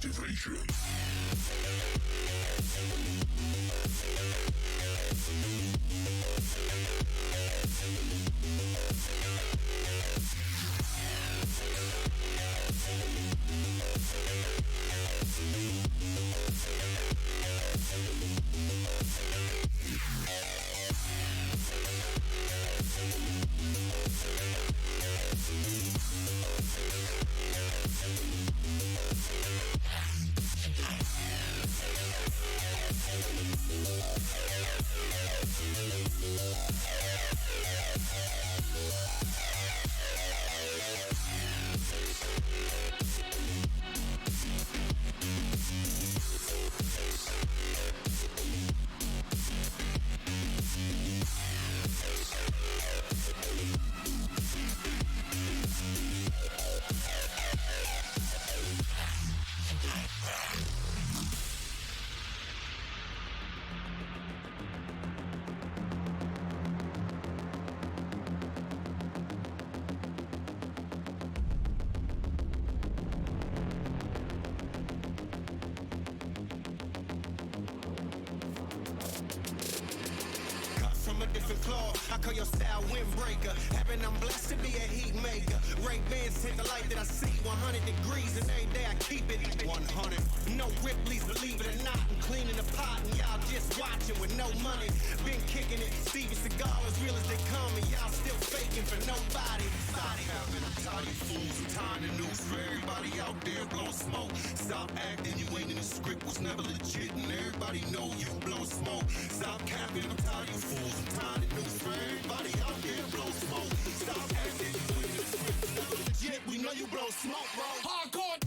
Activation. I call your style windbreaker. Heaven, I'm blessed to be a heat maker. Ray-Bans hit the light that I see 100 degrees, and every day I keep it 100. No Ripley's, believe it or not. I'm cleaning the pot, and y'all just watching with no money. Been kicking it. Steven Seagal as real as they come, and y'all still faking for nobody. Stop having, I'm tired of you fools. I'm tying the news for everybody out there blowing smoke. Stop acting, you ain't in the script, was never legit, and everybody know you blowing smoke. Stop capping, I'm tired of you fools. I'm tying the news for everybody out there blow smoke. Stop acting, you ain't in the script, was never legit, we know you blow smoke, bro. Hardcore.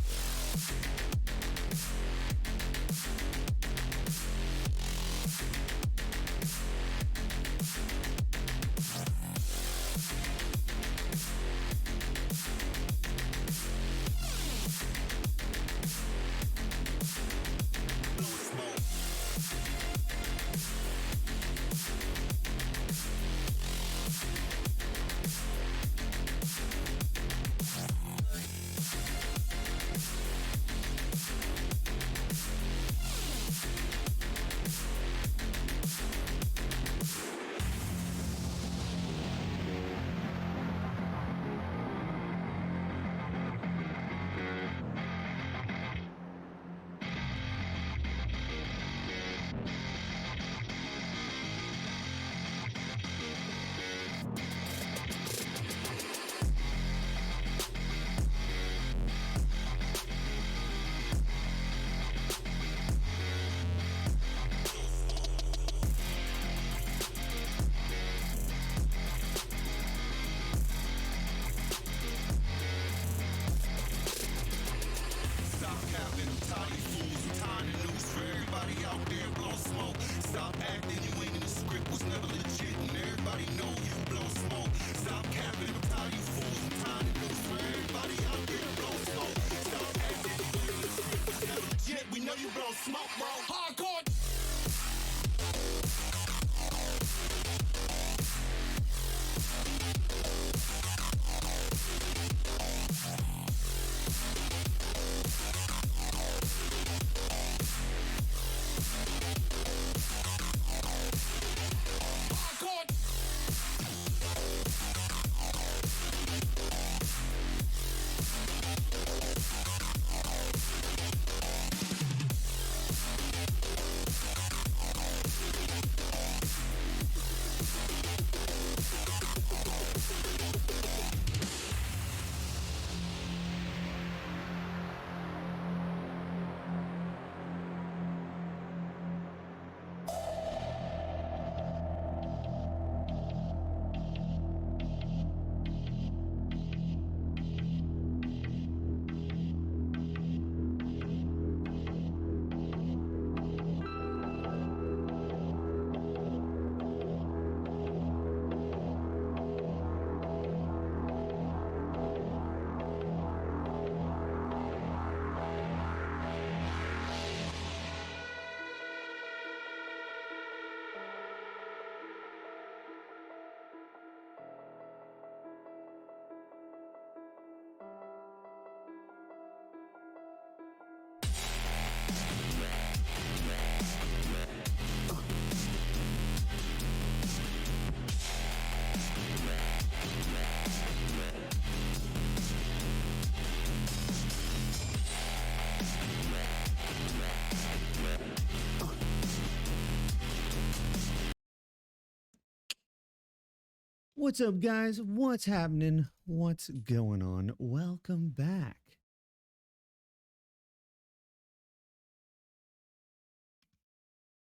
What's up, guys? What's happening? What's going on? Welcome back.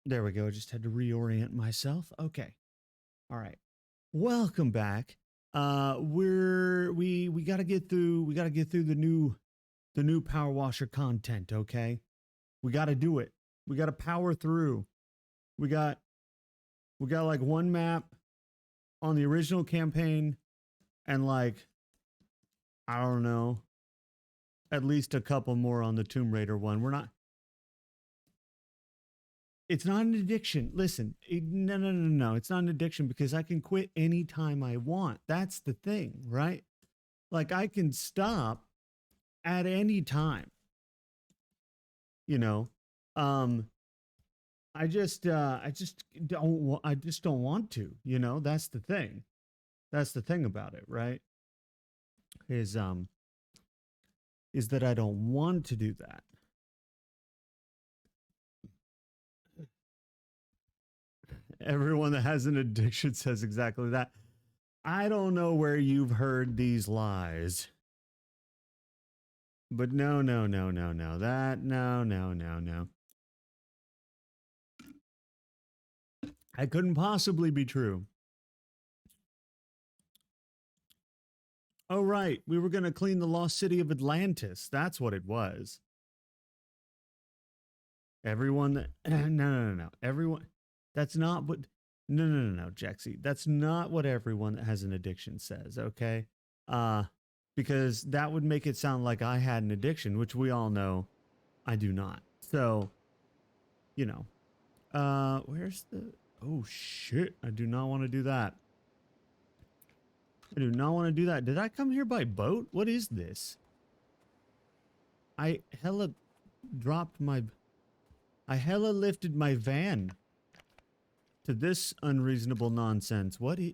There we go. Just had to reorient myself. Okay. All right. Welcome back. We got to get through the new Power Washer content, okay? We got to do it. We got to power through. We got like one map on the original campaign and like I don't know, at least a couple more on the Tomb Raider one. It's not an addiction. Listen, no. It's not an addiction because I can quit anytime I want. That's the thing, right? Like I can stop at any time. You know, I just don't want to. You know, that's the thing. That's the thing about it, right? Is that I don't want to do that. Everyone that has an addiction says exactly that. I don't know where you've heard these lies. But no. That, no. That couldn't possibly be true. Oh, right. We were going to clean the lost city of Atlantis. That's what it was. Everyone that... No. Everyone... That's not what... No, Jaxie. That's not what everyone that has an addiction says, okay? Because that would make it sound like I had an addiction, which we all know I do not. So, you know. Where's the... Oh, shit. I do not want to do that. I do not want to do that. Did I come here by boat? What is this? I hella lifted my van to this unreasonable nonsense. What is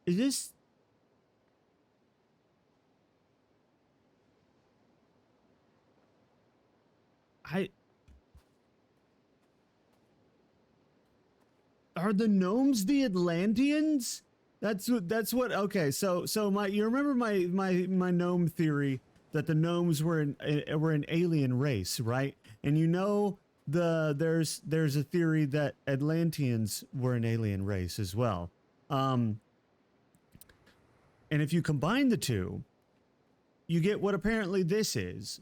this? Are the gnomes the Atlanteans? That's what okay, so you remember my gnome theory that the gnomes were an alien race, right? And you know there's a theory that Atlanteans were an alien race as well. And if you combine the two, you get what apparently this is.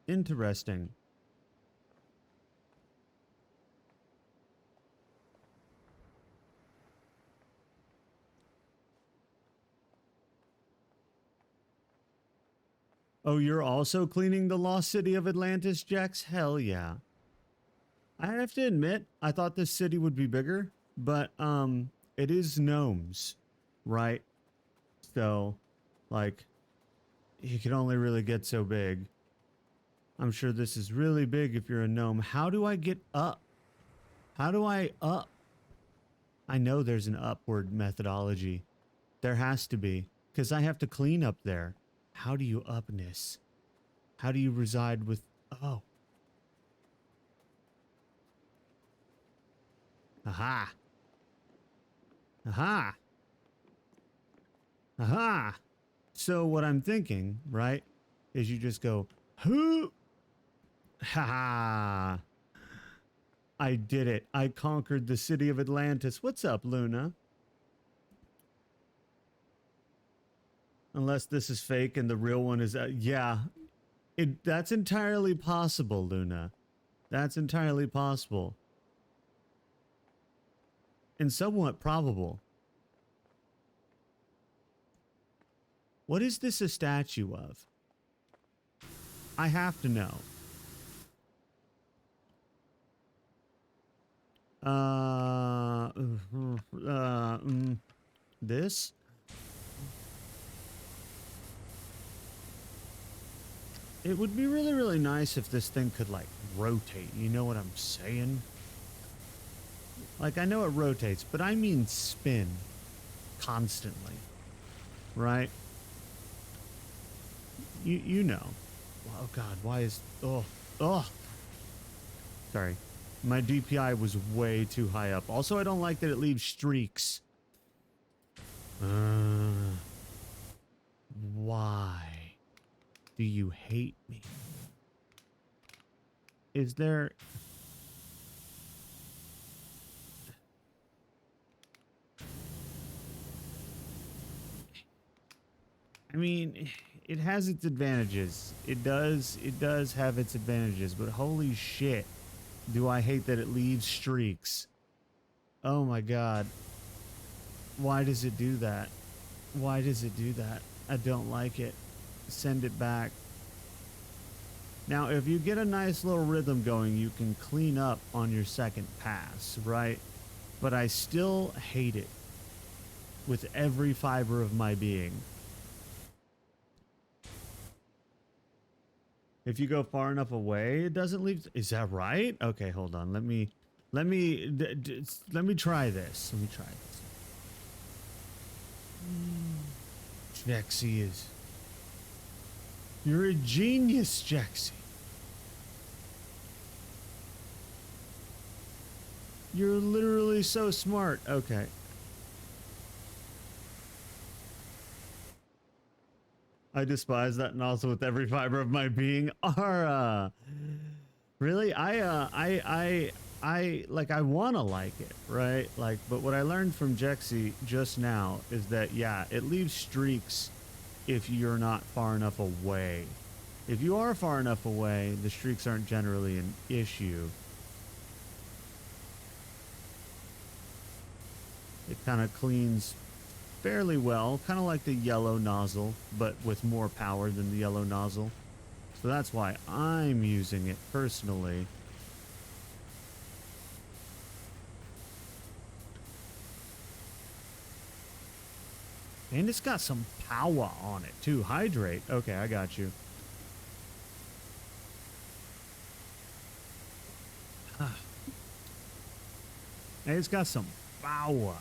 Interesting. Oh, you're also cleaning the lost city of Atlantis, Jax? Hell yeah. I have to admit, I thought this city would be bigger, but it is gnomes, right? So, like, you can only really get so big. I'm sure this is really big if you're a gnome. How do I get up? How do I up? I know there's an upward methodology. There has to be, because I have to clean up there. How do you upness? How do you reside with... Oh. Aha. Aha. Aha. So what I'm thinking, right, is you just go, hoo. Ha ha. I did it. I conquered the city of Atlantis. What's up, Luna? Unless this is fake and the real one is... yeah. That's entirely possible, Luna. That's entirely possible. And somewhat probable. What is this a statue of? I have to know. This? It would be really, really nice if this thing could, like, rotate. You know what I'm saying? Like, I know it rotates, but I mean spin constantly, right? You know. Oh God, why is oh sorry. My DPI was way too high up. Also, I don't like that it leaves streaks. Why do you hate me? Is there... I mean, it has its advantages. It does have its advantages, but holy shit, do I hate that it leaves streaks. Oh my God. Why does it do that? Why does it do that? I don't like it. Send it back. Now, if you get a nice little rhythm going, you can clean up on your second pass, right? But I still hate it with every fiber of my being. If you go far enough away, it doesn't leave. Is that right? Okay, hold on. Let me try this. Let me try this. Jexy is... You're a genius, Jexy. You're literally so smart. Okay. I despise that nozzle with every fiber of my being. Ara. Really? I want to like it, right? Like, but what I learned from Jexy just now is that, yeah, it leaves streaks if you're not far enough away. If you are far enough away, the streaks aren't generally an issue. It kind of cleans fairly well, kind of like the yellow nozzle, but with more power than the yellow nozzle. So that's why I'm using it personally. And it's got some power on it too. Hydrate. Okay, I got you. And it's got some power.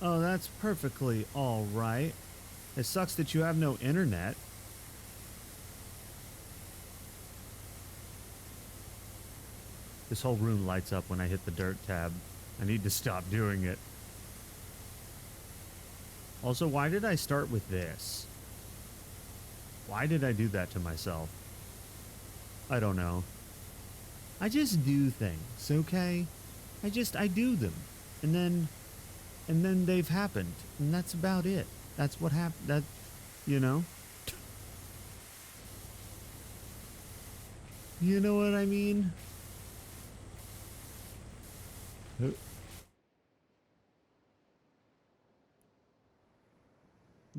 Oh, that's perfectly all right. It sucks that you have no internet. This whole room lights up when I hit the dirt tab. I need to stop doing it. Also, why did I start with this? Why did I do that to myself? I don't know. I just do things, okay? I do them. And then they've happened. And that's about it. That's what happened. That, you know? You know what I mean?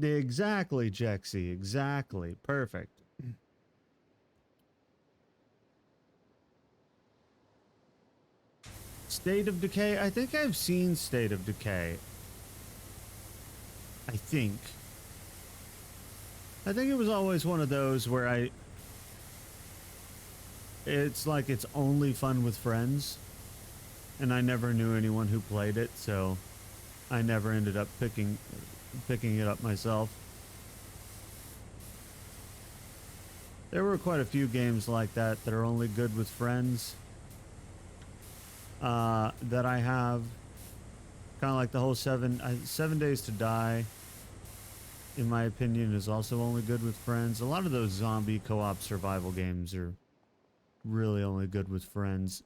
Exactly, Jexy. Exactly. Perfect. State of Decay? I think I've seen State of Decay. I think it was always one of those where it's like it's only fun with friends. And I never knew anyone who played it, so I never ended up picking it up myself. There were quite a few games like that that are only good with friends. That I have. Kind of like the whole 7 Days to Die, in my opinion, is also only good with friends. A lot of those zombie co-op survival games are really only good with friends.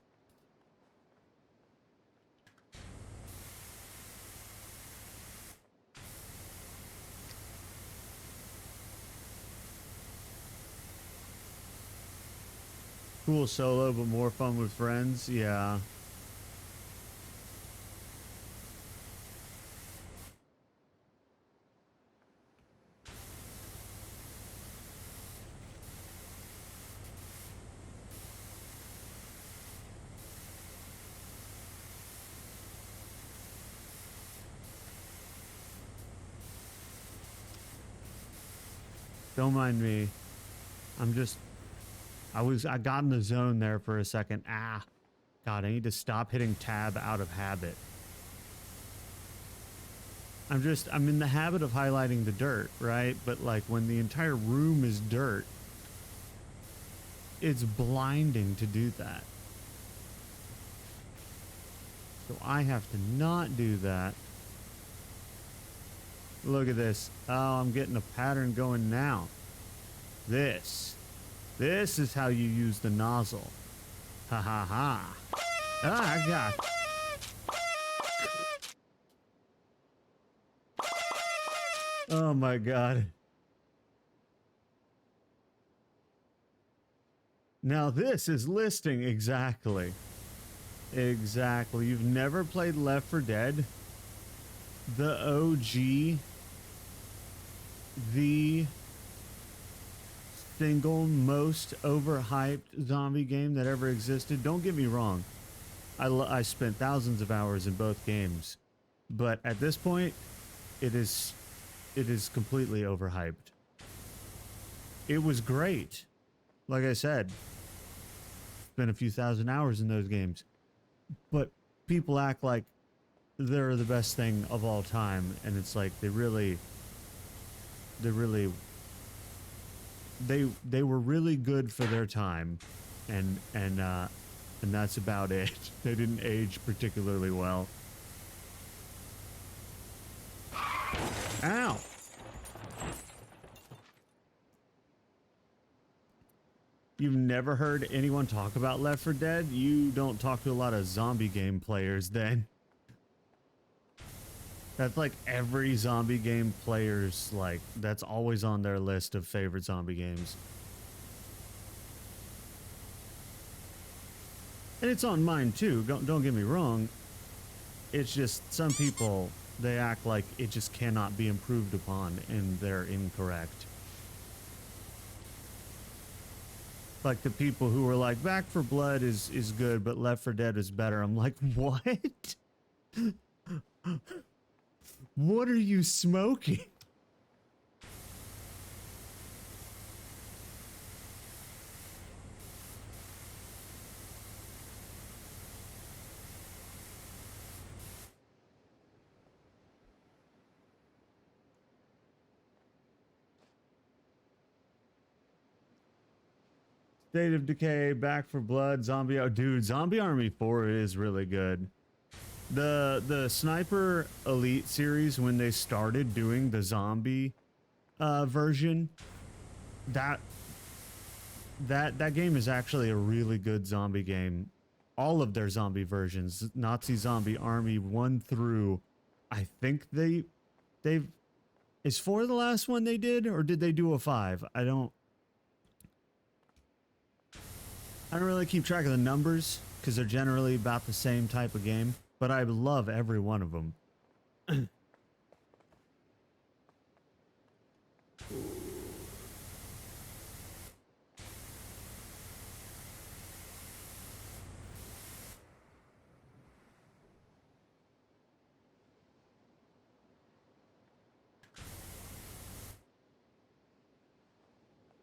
Cool solo, but more fun with friends. Yeah. Don't mind me. I'm just I got in the zone there for a second. Ah, God, I need to stop hitting tab out of habit. I'm in the habit of highlighting the dirt, right? But like when the entire room is dirt, it's blinding to do that. So I have to not do that. Look at this. Oh, I'm getting a pattern going now. This is how you use the nozzle. Ha ha ha. Ah, God. Oh my God. Now this is listing exactly. Exactly. You've never played Left 4 Dead? The OG, the single most overhyped zombie game that ever existed. Don't get me wrong. I spent thousands of hours in both games, but at this point, it is completely overhyped. It was great. Like I said, spent a few thousand hours in those games, but people act like they're the best thing of all time, and it's like they were really good for their time, and that's about it. They didn't age particularly well. Ow! You've never heard anyone talk about Left 4 Dead? You don't talk to a lot of zombie game players then. That's like every zombie game player's, like, that's always on their list of favorite zombie games. And it's on mine too, don't get me wrong. It's just some people, they act like it just cannot be improved upon, and they're incorrect. Like the people who were like, Back 4 Blood is good, but Left 4 Dead is better. I'm like, what? What are you smoking? State of Decay, Back 4 Blood, Zombie... Oh, dude, Zombie Army 4 is really good. The Sniper Elite series, when they started doing the zombie version, that game is actually a really good zombie game. All of their zombie versions, Nazi Zombie Army 1 through, I think they've... Is 4 the last one they did, or did they do a 5? I don't really keep track of the numbers, because they're generally about the same type of game, but I love every one of them.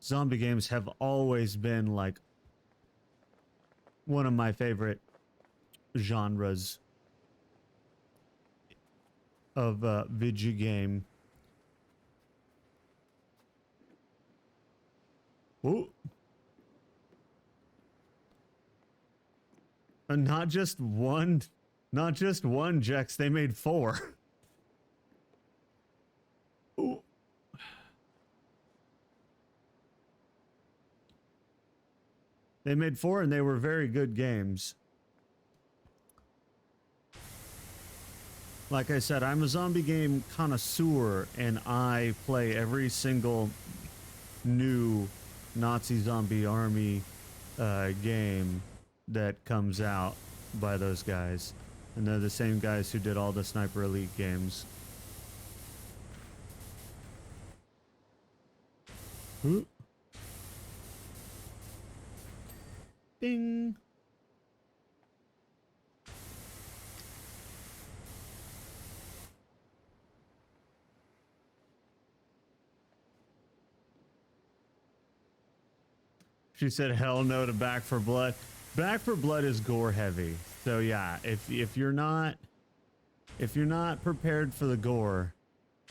Zombie games have always been like one of my favorite genres of video game. Ooh. And not just one, Jex, they made 4. Ooh. They made 4 and they were very good games. Like I said, I'm a zombie game connoisseur, and I play every single new Nazi Zombie Army game that comes out by those guys. And they're the same guys who did all the Sniper Elite games. Ooh. Ding. She said hell no to Back for Blood. Back for Blood is gore heavy. So yeah, if you're not prepared for the gore,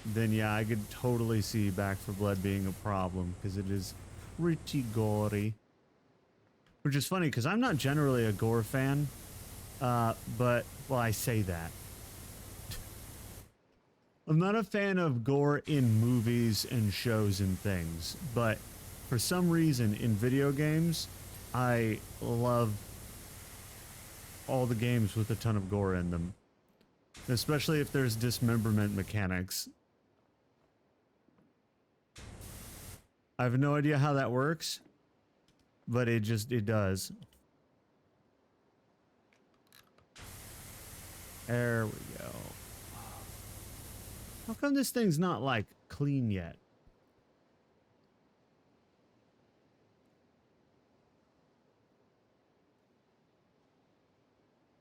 then yeah, I could totally see Back for Blood being a problem because it is pretty gory. Which is funny because I'm not generally a gore fan, but well, I say that. I'm not a fan of gore in movies and shows and things, but for some reason in video games, I love all the games with a ton of gore in them. Especially if there's dismemberment mechanics. I have no idea how that works, but it does. There we go. How come this thing's not like clean yet?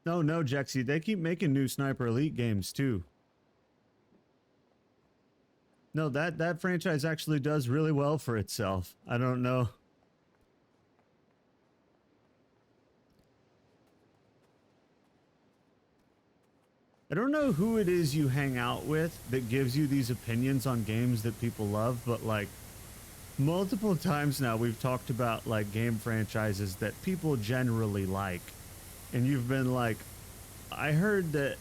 No, Jexy, they keep making new Sniper Elite games too. No, that franchise actually does really well for itself. I don't know. I don't know who it is you hang out with that gives you these opinions on games that people love, but like multiple times now we've talked about like game franchises that people generally like. And you've been like, I heard that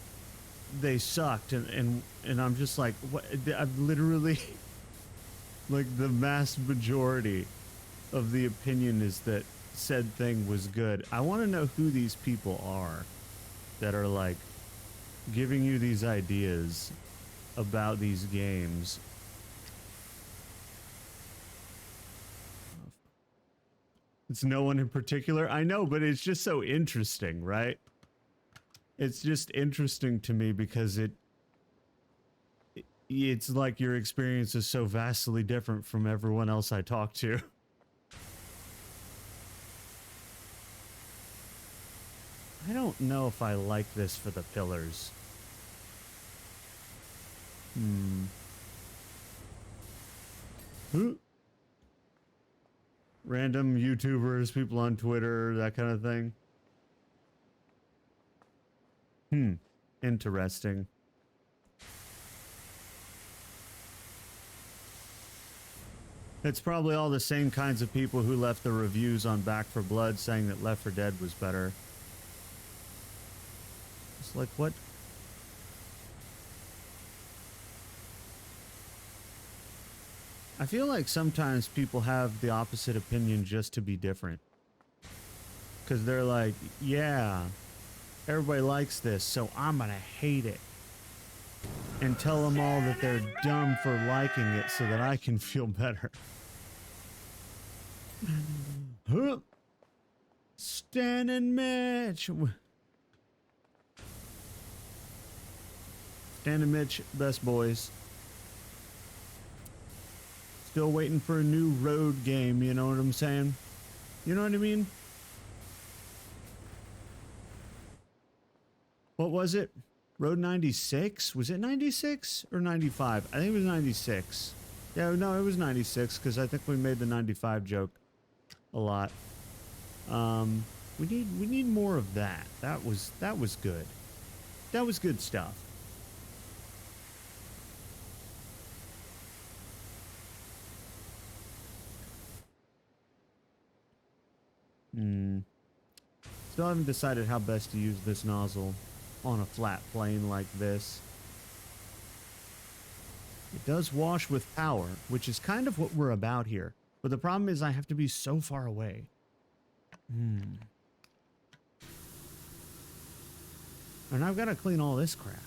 they sucked, and I'm just like, what? I've literally, like, the vast majority of the opinion is that said thing was good. I want to know who these people are that are like giving you these ideas about these games. It's no one in particular. I know, but it's just so interesting, right? It's just interesting to me because it's like your experience is so vastly different from everyone else I talk to. I don't know if I like this for the pillars. Random YouTubers, people on Twitter, that kind of thing. Interesting. It's probably all the same kinds of people who left the reviews on Back for Blood saying that Left 4 Dead was better. It's like, what? I feel like sometimes people have the opposite opinion just to be different. Because they're like, yeah, everybody likes this, so I'm gonna hate it. And tell them all that they're dumb for liking it so that I can feel better. Stan and Mitch. Stan and Mitch, best boys. Still waiting for a new road game, you know what I'm saying? You know what I mean? What was it? Road 96? Was it 96 or 95? I think it was 96. Yeah, no, it was 96 because I think we made the 95 joke a lot. We need more of that. That was good. That was good stuff. Still haven't decided how best to use this nozzle on a flat plane like this. It does wash with power, which is kind of what we're about here. But the problem is I have to be so far away. And I've got to clean all this crap.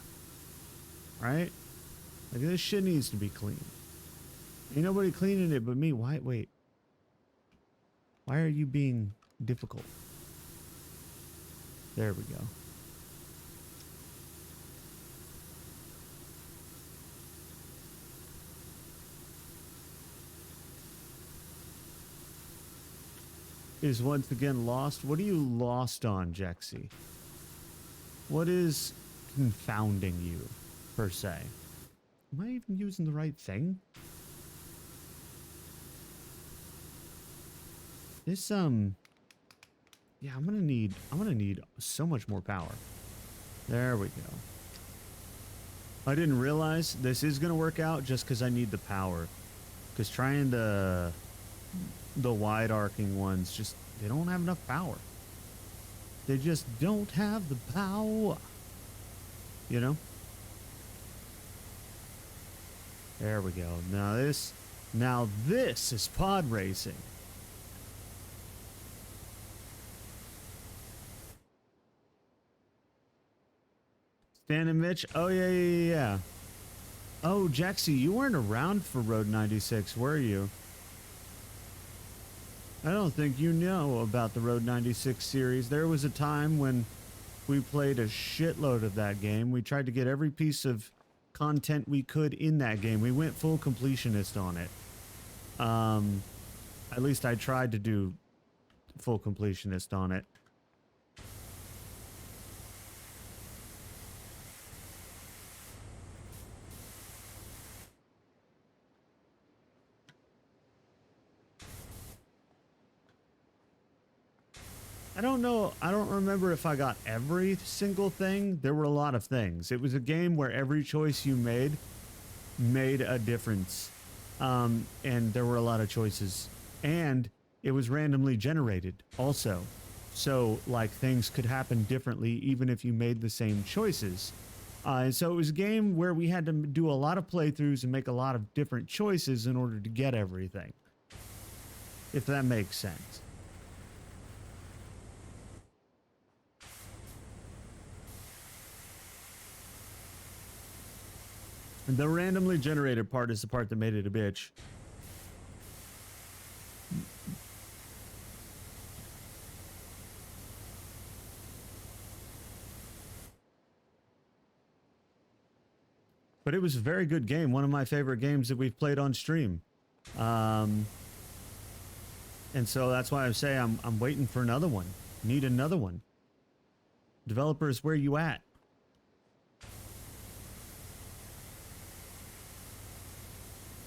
Right? Like, this shit needs to be clean. Ain't nobody cleaning it but me. Why? Wait. Why are you being difficult? There we go. Is once again lost. What are you lost on, Jexy? What is confounding you, per se? Am I even using the right thing? This, yeah, I'm gonna need so much more power. There we go. I didn't realize this is gonna work out just because I need the power. Because trying the wide arcing ones, just, they don't have enough power. They just don't have the power. You know? There we go. Now this is pod racing. Stan and Mitch. Oh yeah. Oh, Jaxie, you weren't around for Road 96, were you? I don't think you know about the Road 96 series. There was a time when we played a shitload of that game. We tried to get every piece of content we could in that game. We went full completionist on it. At least I tried to do full completionist on it. I don't know. I don't remember if I got every single thing. There were a lot of things. It was a game where every choice you made a difference. And there were a lot of choices. And it was randomly generated also. So, like, things could happen differently even if you made the same choices. And so it was a game where we had to do a lot of playthroughs and make a lot of different choices in order to get everything. If that makes sense. The randomly generated part is the part that made it a bitch. But it was a very good game. One of my favorite games that we've played on stream. And so that's why I say I'm waiting for another one. Need another one. Developers, where you at?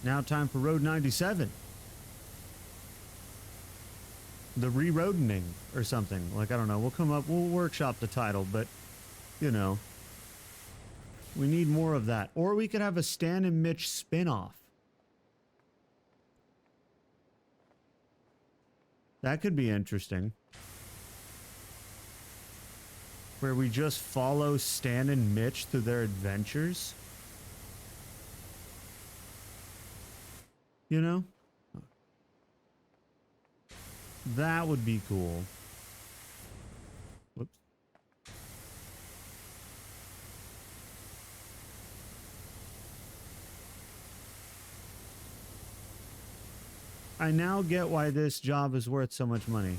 Now time for Road 97. The re-roadening or something. Like, I don't know. We'll workshop the title, but, you know. We need more of that. Or we could have a Stan and Mitch spin-off. That could be interesting. Where we just follow Stan and Mitch through their adventures. You know? That would be cool. Whoops. I now get why this job is worth so much money.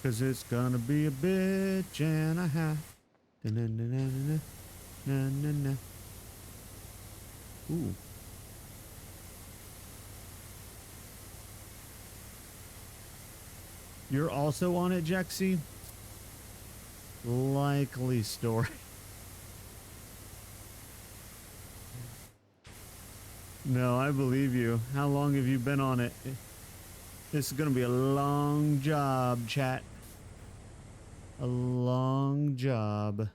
Cause it's gonna be a bitch and a half. Na-na-na-na-na-na-na-na. Ooh. You're also on it, Jaxie? Likely story. No, I believe you. How long have you been on it? This is gonna be a long job, chat. A long job.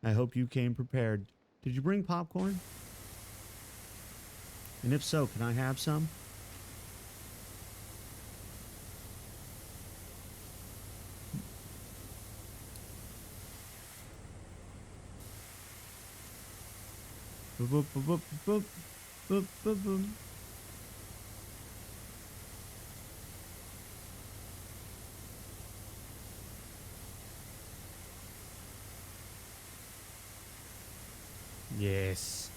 I hope you came prepared. Did you bring popcorn? And if so, can I have some? Boop, boop, boop, boop, boop, boop, boop. Yes.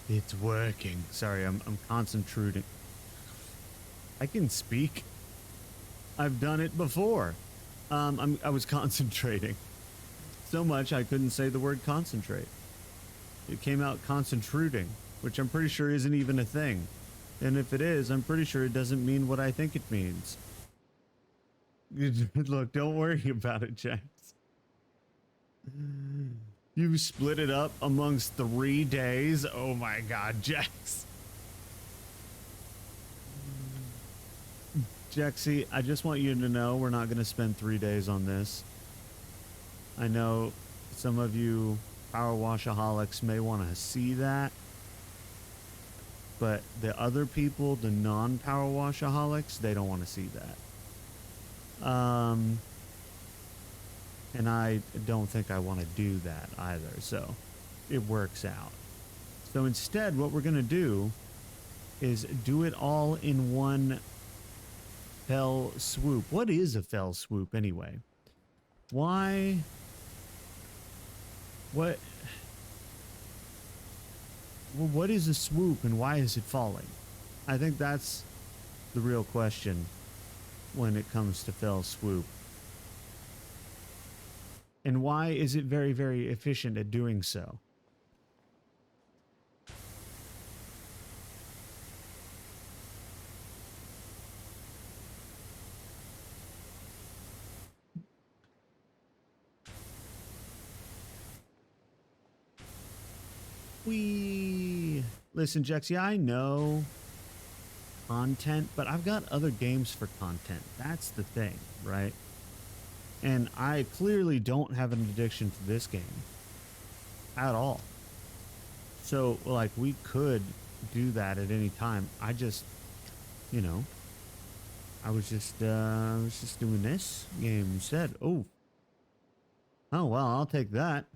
It's working. Sorry, I'm concentrating. I can speak. I've done it before. I was concentrating. So much I couldn't say the word concentrate. It came out concentrating, which I'm pretty sure isn't even a thing. And if it is, I'm pretty sure it doesn't mean what I think it means. Look, don't worry about it, Jax. You split it up amongst 3 days? Oh my god, Jax. Jexy, I just want you to know we're not going to spend 3 days on this. I know some of you power washaholics may want to see that, but the other people, the non-power washaholics, they don't want to see that. And I don't think I want to do that either, so it works out. So instead, what we're going to do is do it all in one fell swoop. What is a fell swoop anyway? Why? What? Well, what is a swoop and why is it falling? I think that's the real question when it comes to fell swoop. And why is it very, very efficient at doing so? Listen, Jexy, I know content, but I've got other games for content. That's the thing, right? And I clearly don't have an addiction to this game at all. So, like, we could do that at any time. I just, you know, I was just doing this game instead. Oh, well, I'll take that.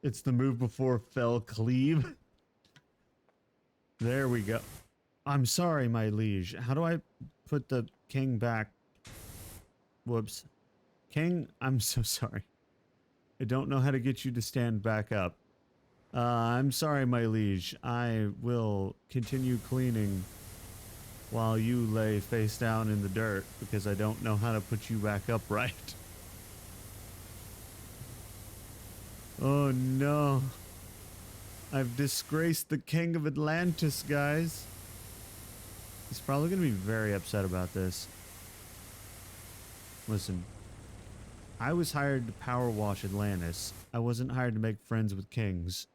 It's the move before fell cleave. There we go. I'm sorry, my liege. How do I put the king back? Whoops. King, I'm so sorry. I don't know how to get you to stand back up. I'm sorry, my liege. I will continue cleaning while you lay face down in the dirt because I don't know how to put you back up right. Oh no. I've disgraced the king of Atlantis, guys. He's probably going to be very upset about this. Listen, I was hired to power wash Atlantis. I wasn't hired to make friends with kings.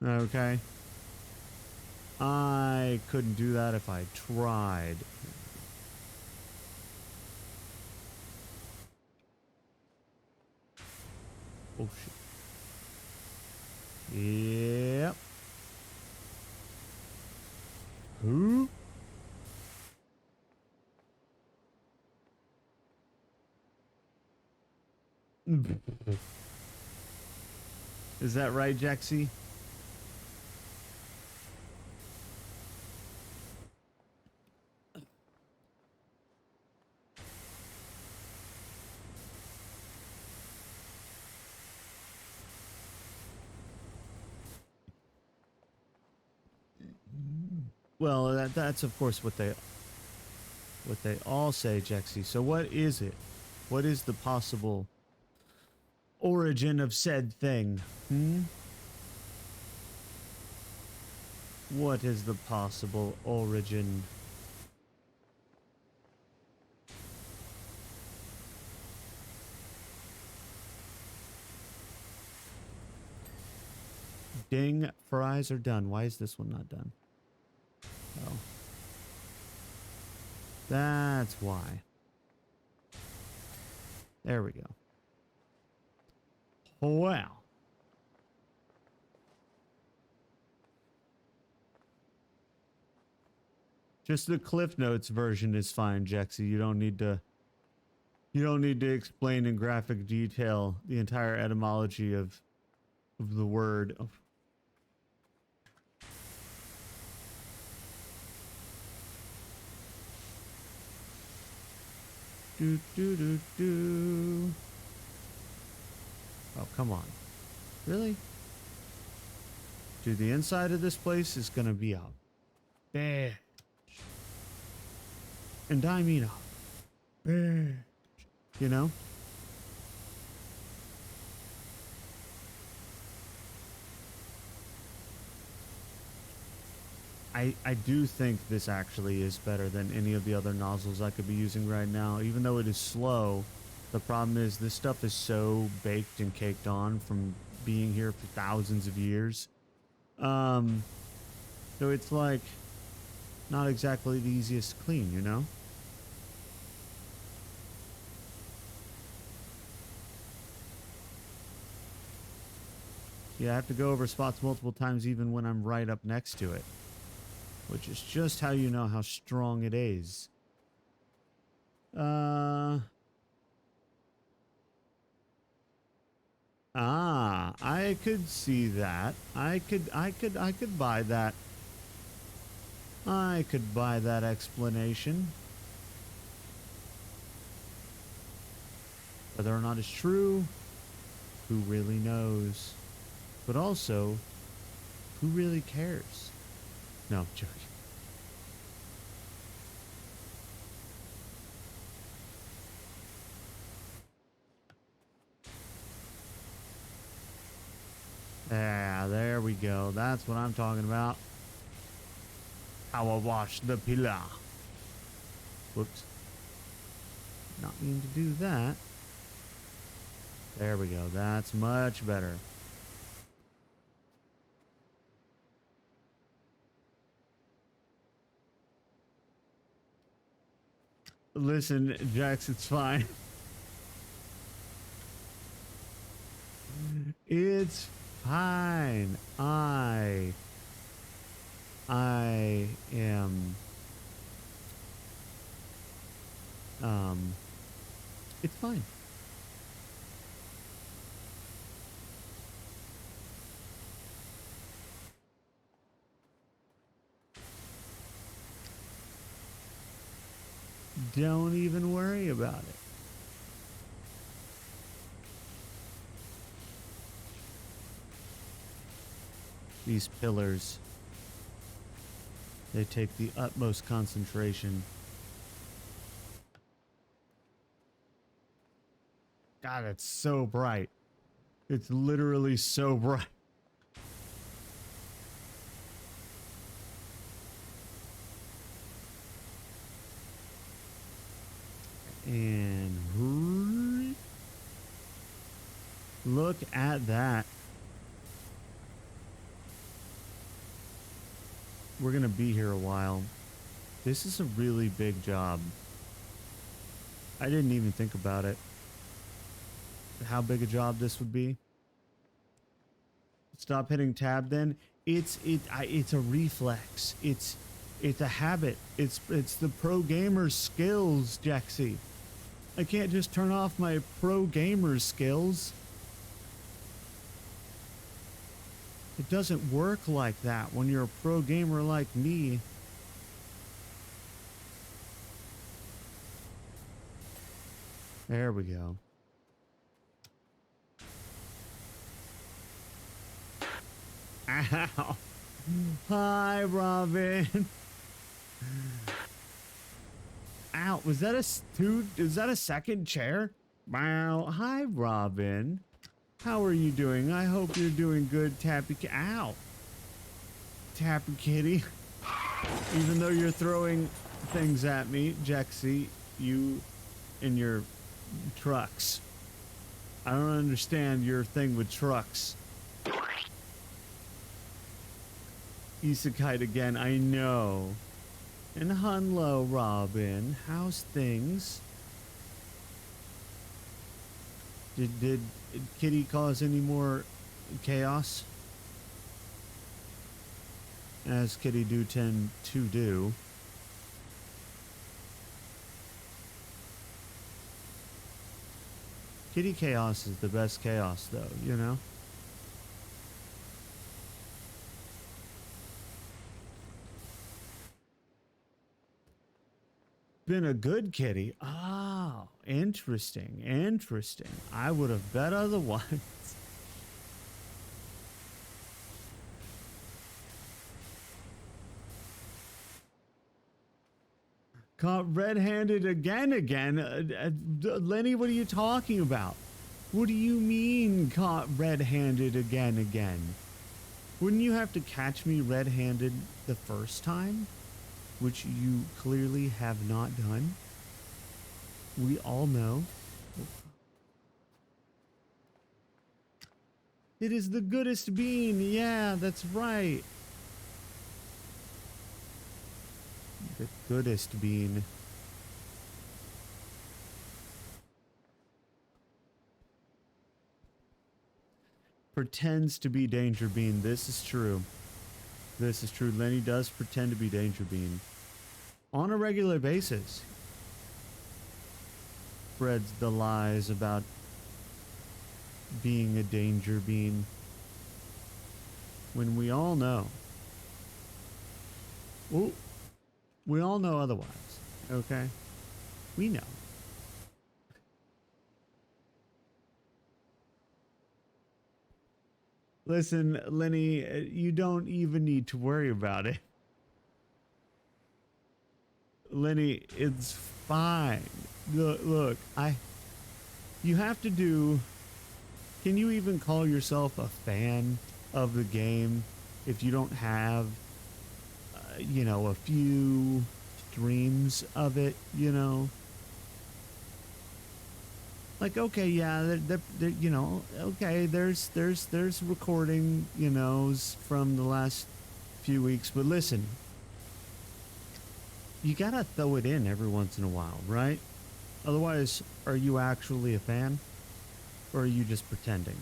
Okay? I couldn't do that if I tried. Oh shit. Yep. Who? Is that right, Jaxie? Well, that's of course what they all say, Jexie. So what is it? What is the possible origin of said thing? What is the possible origin? Ding, fries are done. Why is this one not done? Oh. That's why. There we go. Wow. Just the Cliff Notes version is fine, Jexy. You don't need to explain in graphic detail the entire etymology of the word. Do, do, do, do. Oh, come on. Really? Dude, the inside of this place is gonna be a bitch. And I mean a bitch. You know? I do think this actually is better than any of the other nozzles I could be using right now. Even though it is slow, the problem is this stuff is so baked and caked on from being here for thousands of years. So it's like, not exactly the easiest to clean, you know? Yeah, I have to go over spots multiple times even when I'm right up next to it. Which is just how you know how strong it is. I could see that. I could buy that. I could buy that explanation. Whether or not it's true, who really knows? But also, who really cares? No, I'm joking. Yeah, there we go. That's what I'm talking about. How I wash the pillar. Whoops. Not mean to do that. There we go. That's much better. Listen, Jax, it's fine. It's fine. I am it's fine. Don't even worry about it. These pillars, they take the utmost concentration. God, it's so bright. It's literally so bright. And look at that. We're gonna be here a while. This is a really big job. I didn't even think about it. How big a job this would be. Stop hitting tab then. It's a reflex. It's a habit. It's the pro gamer skills, Jaxie. I can't just turn off my pro gamer skills. It doesn't work like that when you're a pro gamer like me. There we go. Ow. Hi, Robin. Ow, was that dude, is that a second chair? Wow. Hi, Robin. How are you doing? I hope you're doing good, Tappy. Ow. Tappy Kitty. Even though you're throwing things at me, Jaxie, you and your trucks. I don't understand your thing with trucks. Isekai again, I know. And hello, Robin. How's things? Did Kitty cause any more chaos? As Kitty do tend to do. Kitty chaos is the best chaos, though, you know? Been a good kitty. Oh, interesting. Interesting. I would have bet otherwise. Caught red-handed again. Lenny, what are you talking about? What do you mean caught red-handed again? Wouldn't you have to catch me red-handed the first time? Which you clearly have not done. We all know. It is the goodest bean. Yeah, that's right. The goodest bean. Pretends to be Danger Bean. This is true. This is true. Lenny does pretend to be Danger Bean. On a regular basis. Spreads the lies about being a Danger Bean. When we all know. Well, we all know otherwise. Okay? We know. Listen, Lenny, you don't even need to worry about it. Lenny, it's fine. Look, you have to do, can you even call yourself a fan of the game if you don't have, you know, a few streams of it, you know? Like, okay, yeah, you know, okay, there's recording, you know, from the last few weeks, but listen, you gotta throw it in every once in a while, right? Otherwise, are you actually a fan? Or are you just pretending?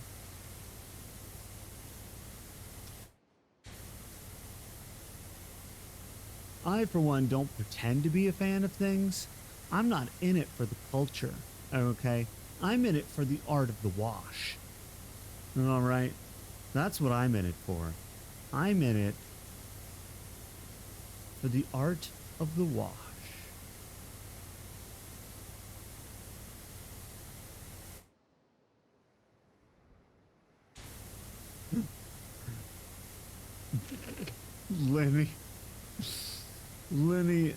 I, for one, don't pretend to be a fan of things. I'm not in it for the culture, okay? I'm in it for the art of the wash. All right? That's what I'm in it for. I'm in it for the art of the wash. Lenny. Lenny,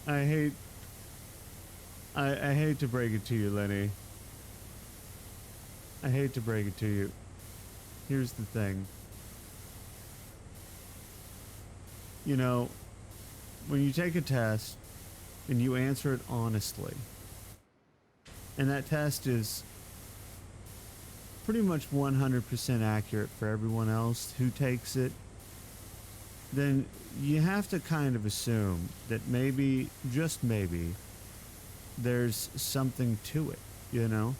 I hate to break it to you, Lenny. I hate to break it to you. Here's the thing. You know, when you take a test and you answer it honestly, and that test is pretty much 100% accurate for everyone else who takes it, then you have to kind of assume that maybe, just maybe, there's something to it, you know?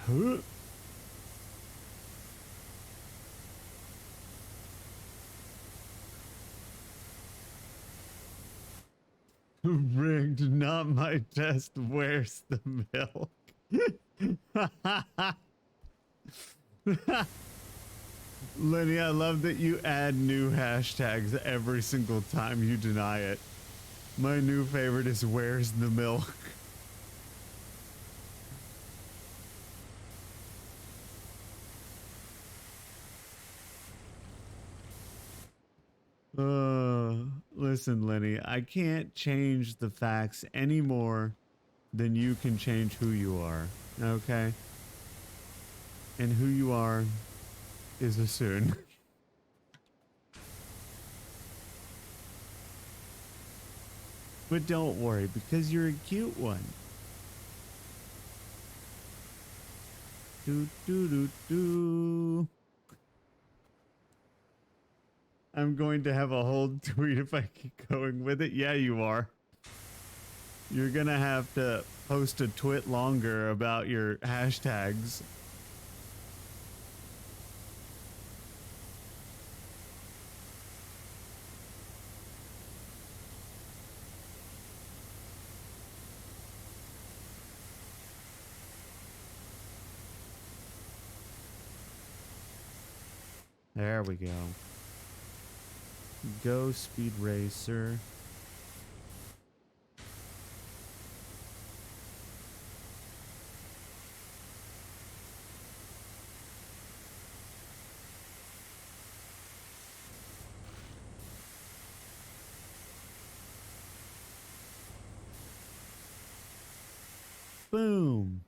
Huh? Rigged, not my test. Where's the milk? Lenny, I love that you add new hashtags every single time you deny it. My new favorite is where's the milk? Listen, Lenny, I can't change the facts any more than you can change who you are, okay? And who you are is a soon. But don't worry, because you're a cute one. Do do do do. I'm going to have a whole tweet if I keep going with it. Yeah, you are. You're gonna have to post a twit longer about your hashtags. There we go. Go Speed Racer. Boom.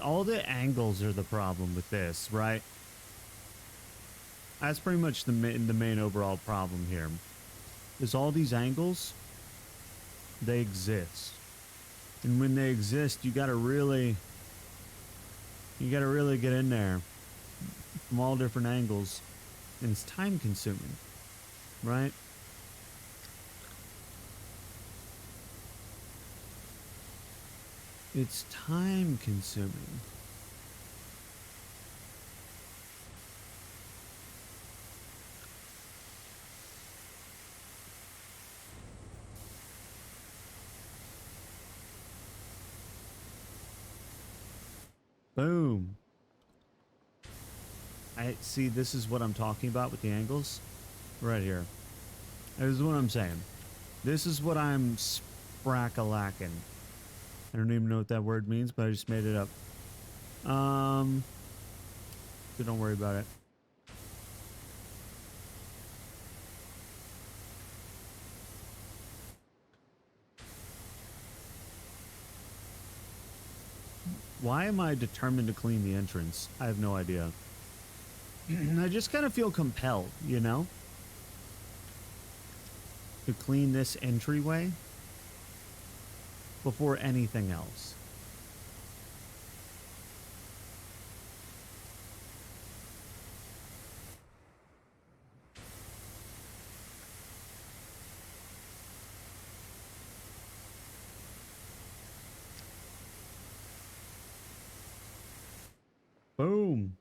All the angles are the problem with this, right? That's pretty much the main overall problem here. Is all these angles They exist. And when they exist, you gotta really get in there from all different angles. And it's time consuming, right? It's time consuming. Boom. I see, this is what I'm talking about with the angles. Right here. This is what I'm saying. This is what I'm sprack-a-lacking. I don't even know what that word means, but I just made it up. So don't worry about it. Why am I determined to clean the entrance? I have no idea. I just kind of feel compelled, you know? To clean this entryway before anything else. Boom.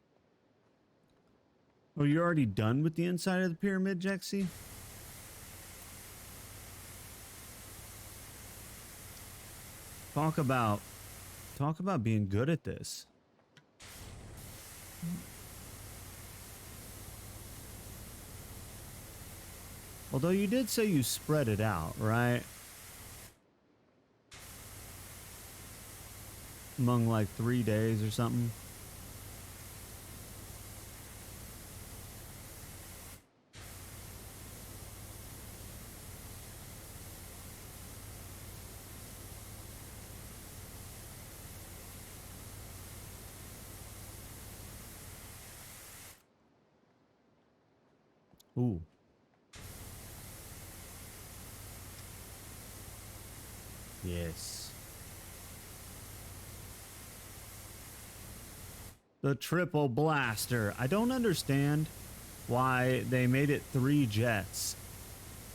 Oh, you're already done with the inside of the pyramid, Jexy? Talk about being good at this. Although you did say you spread it out, right? Among like 3 days or something. Ooh. Yes. The triple blaster. I don't understand why they made it 3 jets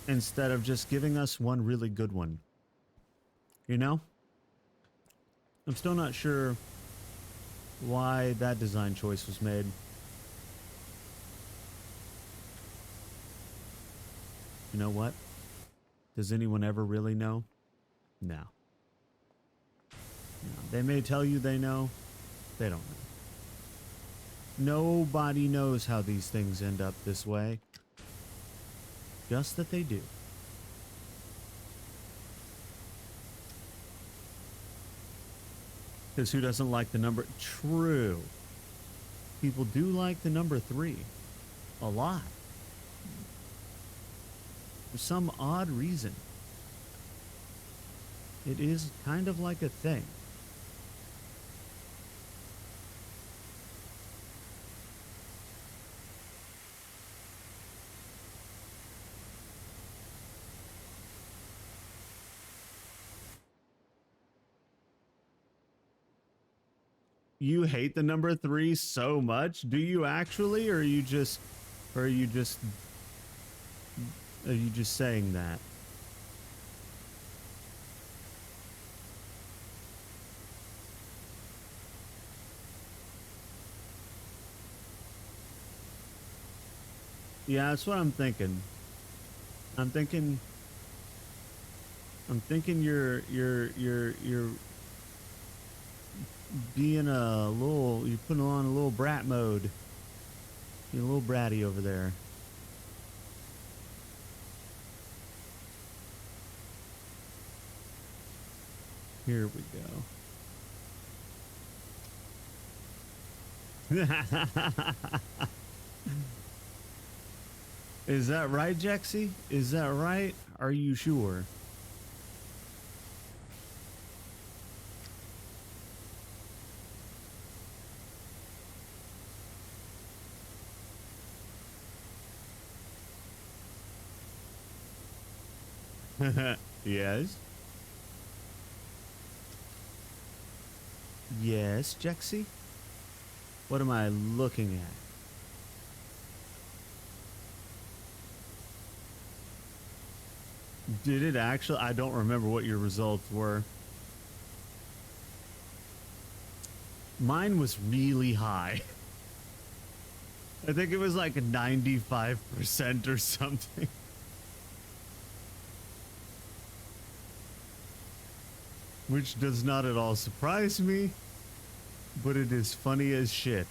instead of just giving us one really good one. You know? I'm still not sure why that design choice was made. You know what? Does anyone ever really know? No. No. They may tell you they know. They don't know. Nobody knows how these things end up this way. Just that they do. Because who doesn't like the number? True. People do like the number 3. A lot. For some odd reason. It is kind of like a thing. You hate the number 3 so much? Do you actually, or are you just saying that? Yeah, that's what I'm thinking. I'm thinking you're being you're putting on a little brat mode. You're a little bratty over there. Here we go. Is that right, Jexy? Is that right? Are you sure? Yes. Yes, Jexy? What am I looking at? Did it actually? I don't remember what your results were. Mine was really high. I think it was like 95% or something. Which does not at all surprise me, but it is funny as shit.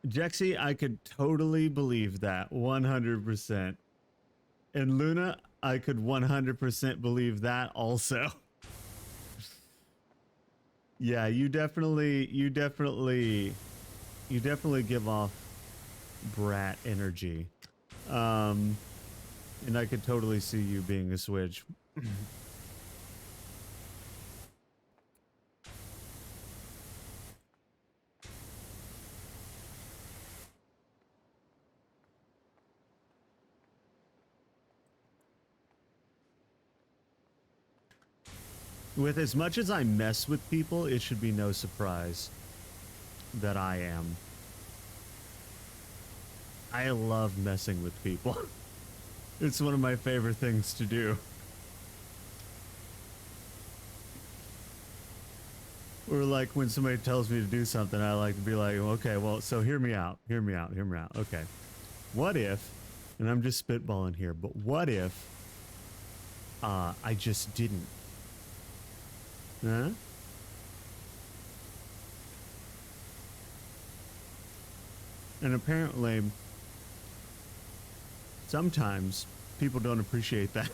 Jexy, I could totally believe that 100%. And Luna, I could 100% believe that also. Yeah, you definitely give off brat energy. And I could totally see you being a Switch. With as much as I mess with people, it should be no surprise that I am. I love messing with people. It's one of my favorite things to do. Or like when somebody tells me to do something, I like to be like, okay, well, so hear me out. Hear me out. Hear me out. Okay. What if, and I'm just spitballing here, but what if I just didn't? Huh? And apparently, sometimes people don't appreciate that.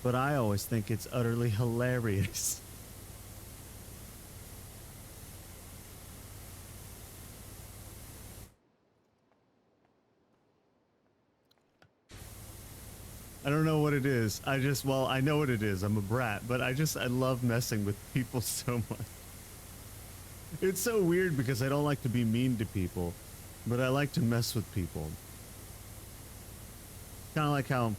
But I always think it's utterly hilarious. I don't know what it is. Well, I know what it is. I'm a brat, but I love messing with people so much. It's so weird because I don't like to be mean to people, but I like to mess with people. Kind of like how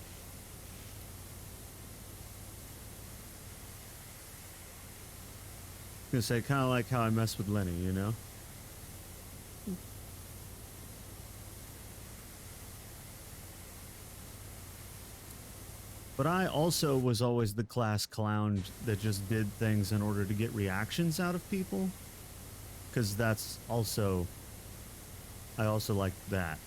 kind of like how I mess with Lenny, you know? But I also was always the class clown that just did things in order to get reactions out of people. Because that's also... I also like that.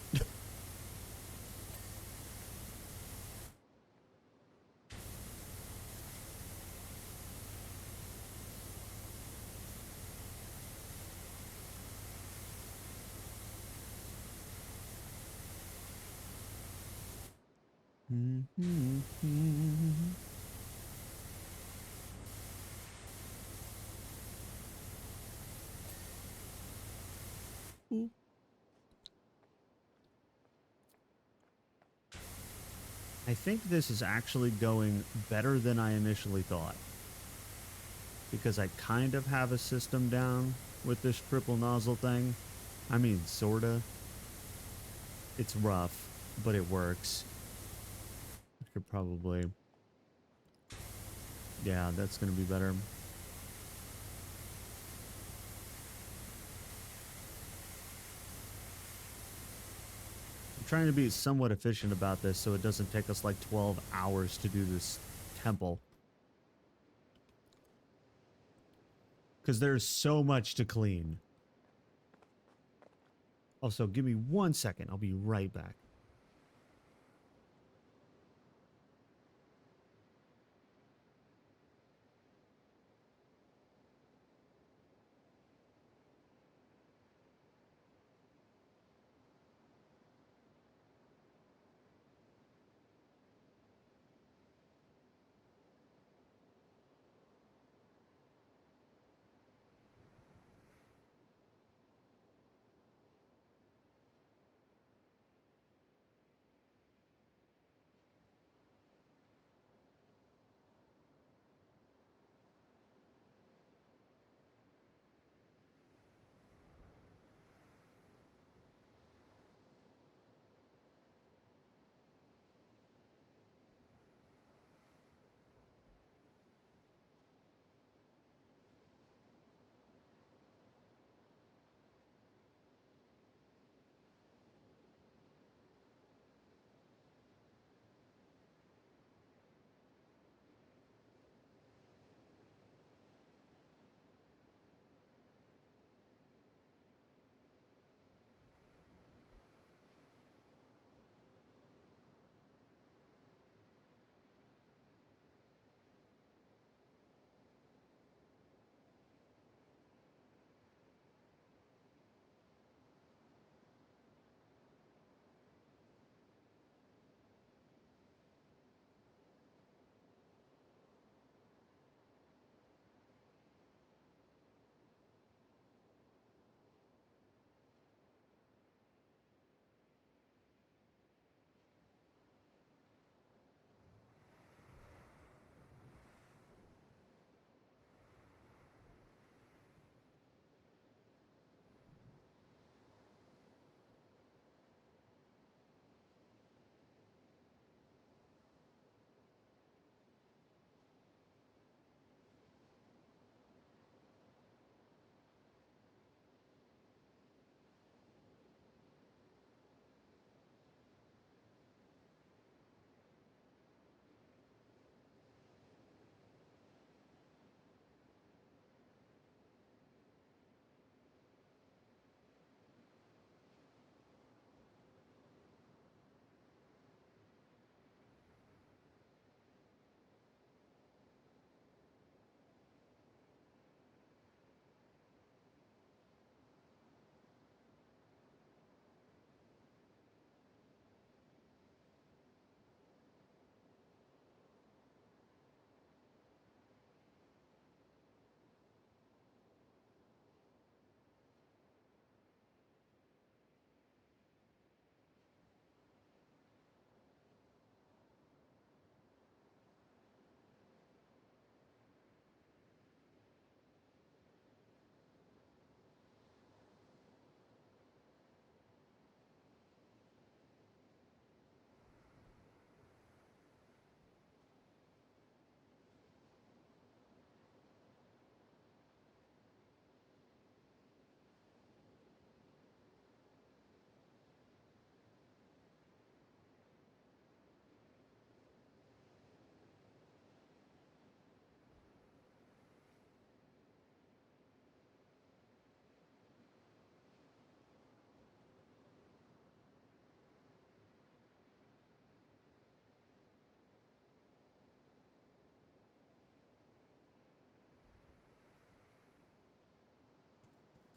I think this is actually going better than I initially thought. Because I kind of have a system down with this triple nozzle thing. I mean, sorta. It's rough, but it works. I could probably... Yeah, that's gonna be better. I'm trying to be somewhat efficient about this so it doesn't take us like 12 hours to do this temple. Because there's so much to clean. Also, give me 1 second. I'll be right back.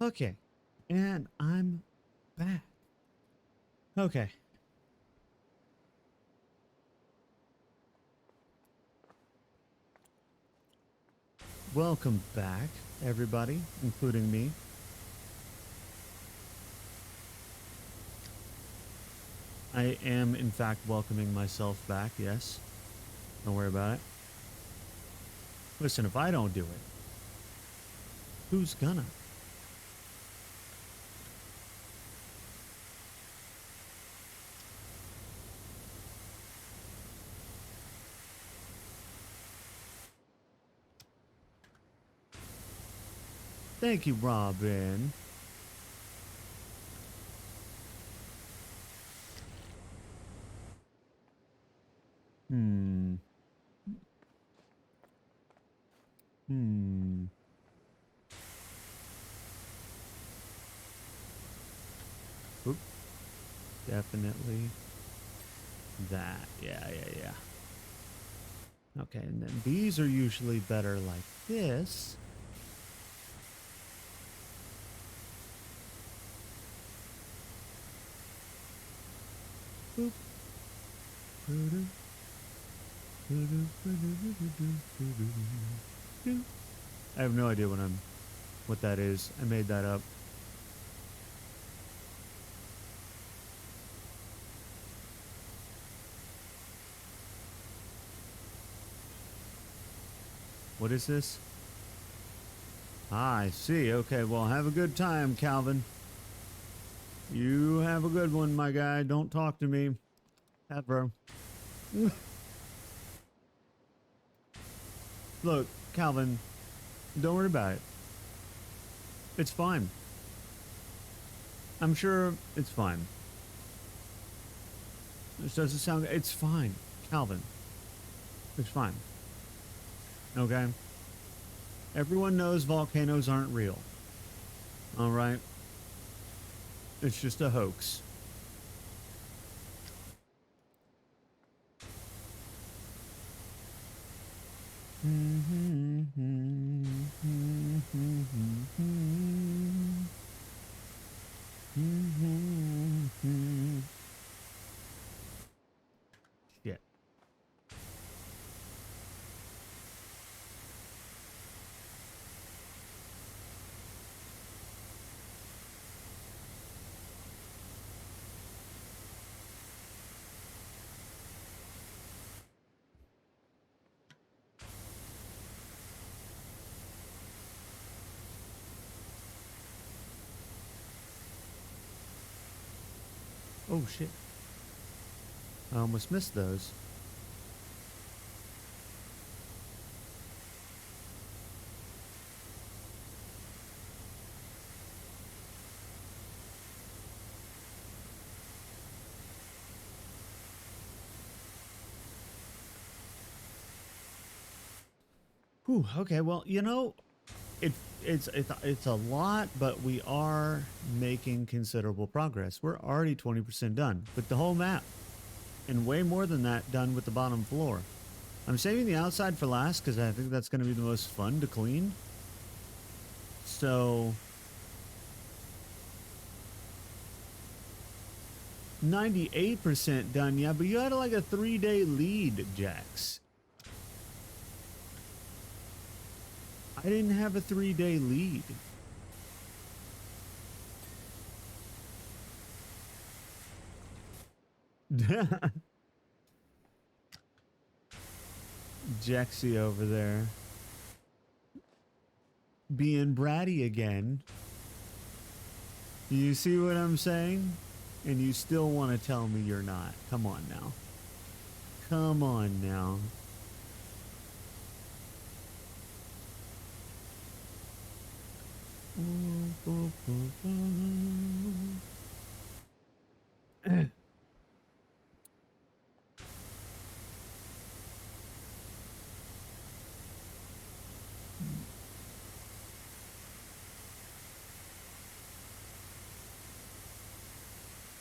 Okay. And I'm back. Okay. Welcome back, everybody, including me. I am, in fact, welcoming myself back, yes. Don't worry about it. Listen, if I don't do it, who's gonna? Thank you, Robin. Hmm. Hmm. Oop. Definitely that. Yeah. Okay, and then these are usually better like this. Boop. I have no idea what that is. I made that up. What is this? Ah, I see. Okay, well, have a good time, Calvin. You have a good one, my guy. Don't talk to me. Ever. Look, Calvin, don't worry about it. It's fine. I'm sure it's fine. This doesn't sound... It's fine, Calvin. It's fine. Okay? Everyone knows volcanoes aren't real. All right? It's just a hoax. Shit. Oh, shit. I almost missed those. Whew, okay, well, you know, it's a lot, but we are making considerable progress. We're already 20% done with the whole map, and way more than that done with the bottom floor. I'm saving the outside for last because I think that's going to be the most fun to clean. So 98% done, yeah, but you had like a 3-day lead, Jax. I didn't have a 3-day lead. Jaxie over there. Being bratty again. You see what I'm saying? And you still want to tell me you're not. Come on now. Come on now.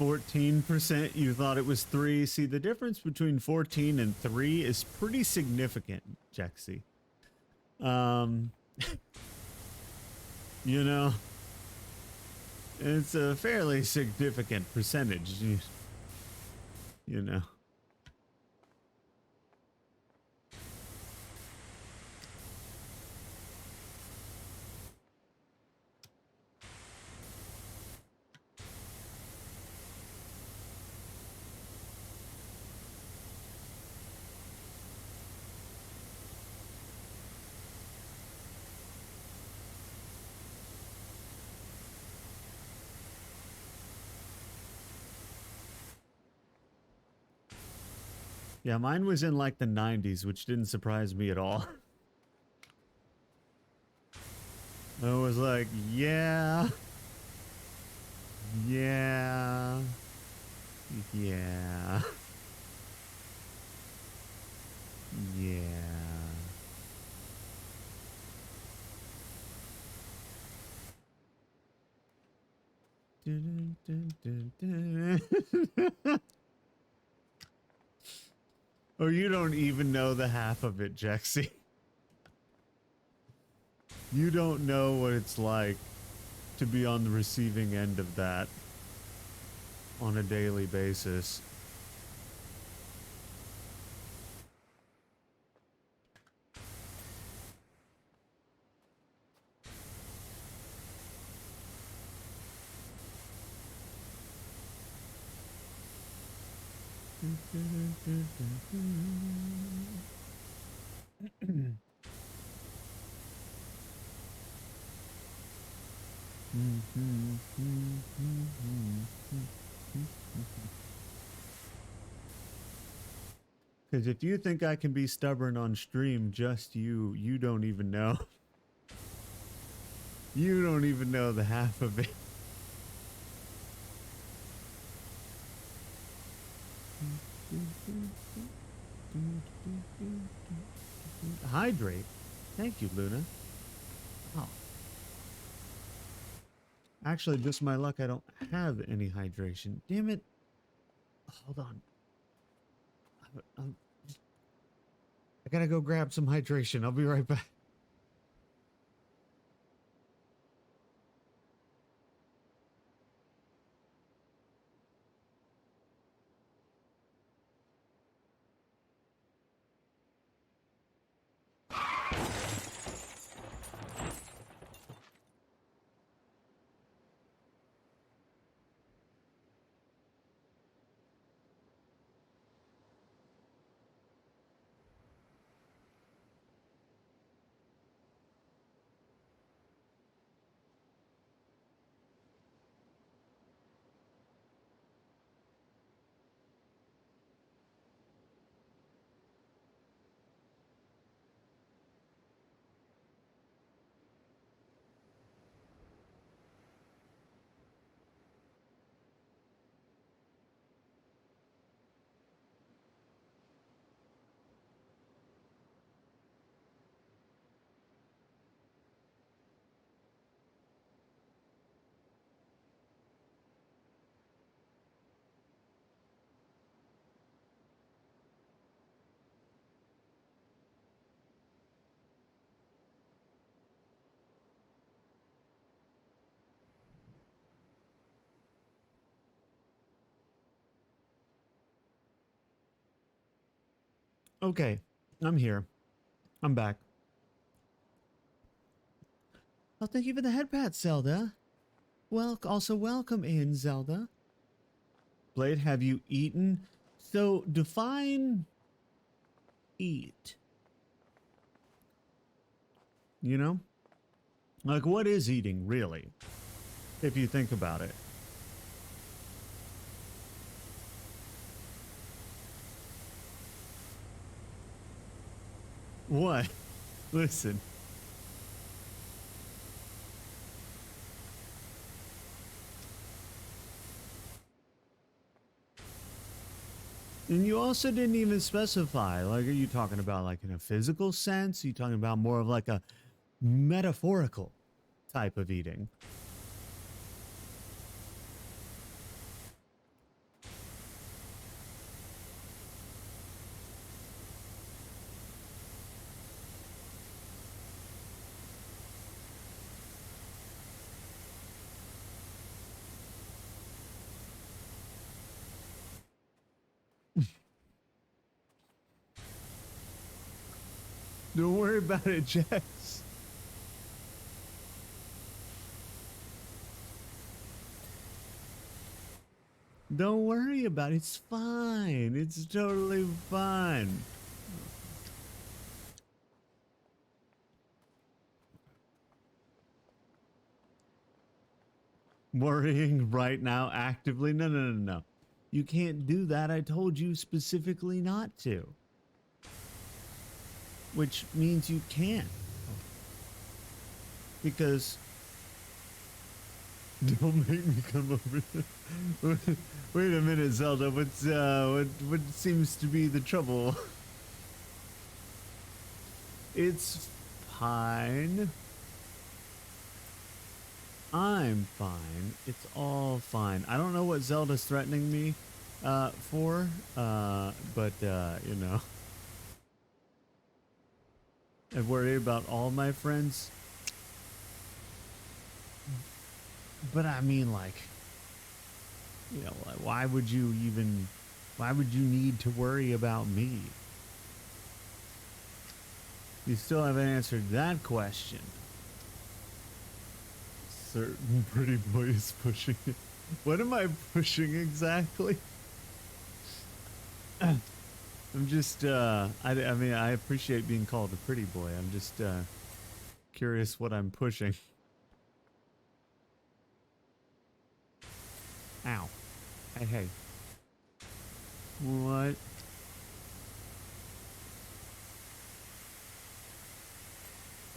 %. You thought it was 3. See, the difference between 14 and 3 is pretty significant, Jaxie. You know, It's a fairly significant percentage, you know. Yeah, mine was in like the 90s, which didn't surprise me at all. I was like, yeah, yeah, yeah, yeah. Dun, dun, dun, dun. Or you don't even know the half of it, Jexy. You don't know what it's like to be on the receiving end of that on a daily basis. Because if you think I can be stubborn on stream, just you don't even know. You don't even know the half of it. Hydrate. Thank you, Luna. Oh. Actually, just my luck, I don't have any hydration. Damn it. Hold on. I gotta go grab some hydration. I'll be right back. Okay, I'm here. I'm back. Oh, thank you for the head pat, Zelda. Well, also welcome in, Zelda. Blade, have you eaten? So, define eat. You know? Like, what is eating, really? If you think about it. What? Listen. And you also didn't even specify. Like, are you talking about like in a physical sense? Are you talking about more of like a metaphorical type of eating? Don't worry about it, Jax. Don't worry about it. It's fine. It's totally fine. Worrying right now actively? No, no, no, no. You can't do that. I told you specifically not to. Which means you can't. Because don't make me come over here. Wait a minute, Zelda. What seems to be the trouble? It's fine. I'm fine. It's all fine. I don't know what Zelda's threatening me for, but you know. I worry about all my friends. But I mean, like, you know, like, why would you need to worry about me? You still haven't answered that question. Certain pretty boy is pushing it. What am I pushing exactly? I'm just, I mean, I appreciate being called a pretty boy. I'm just, curious what I'm pushing. Ow. Hey, hey. What?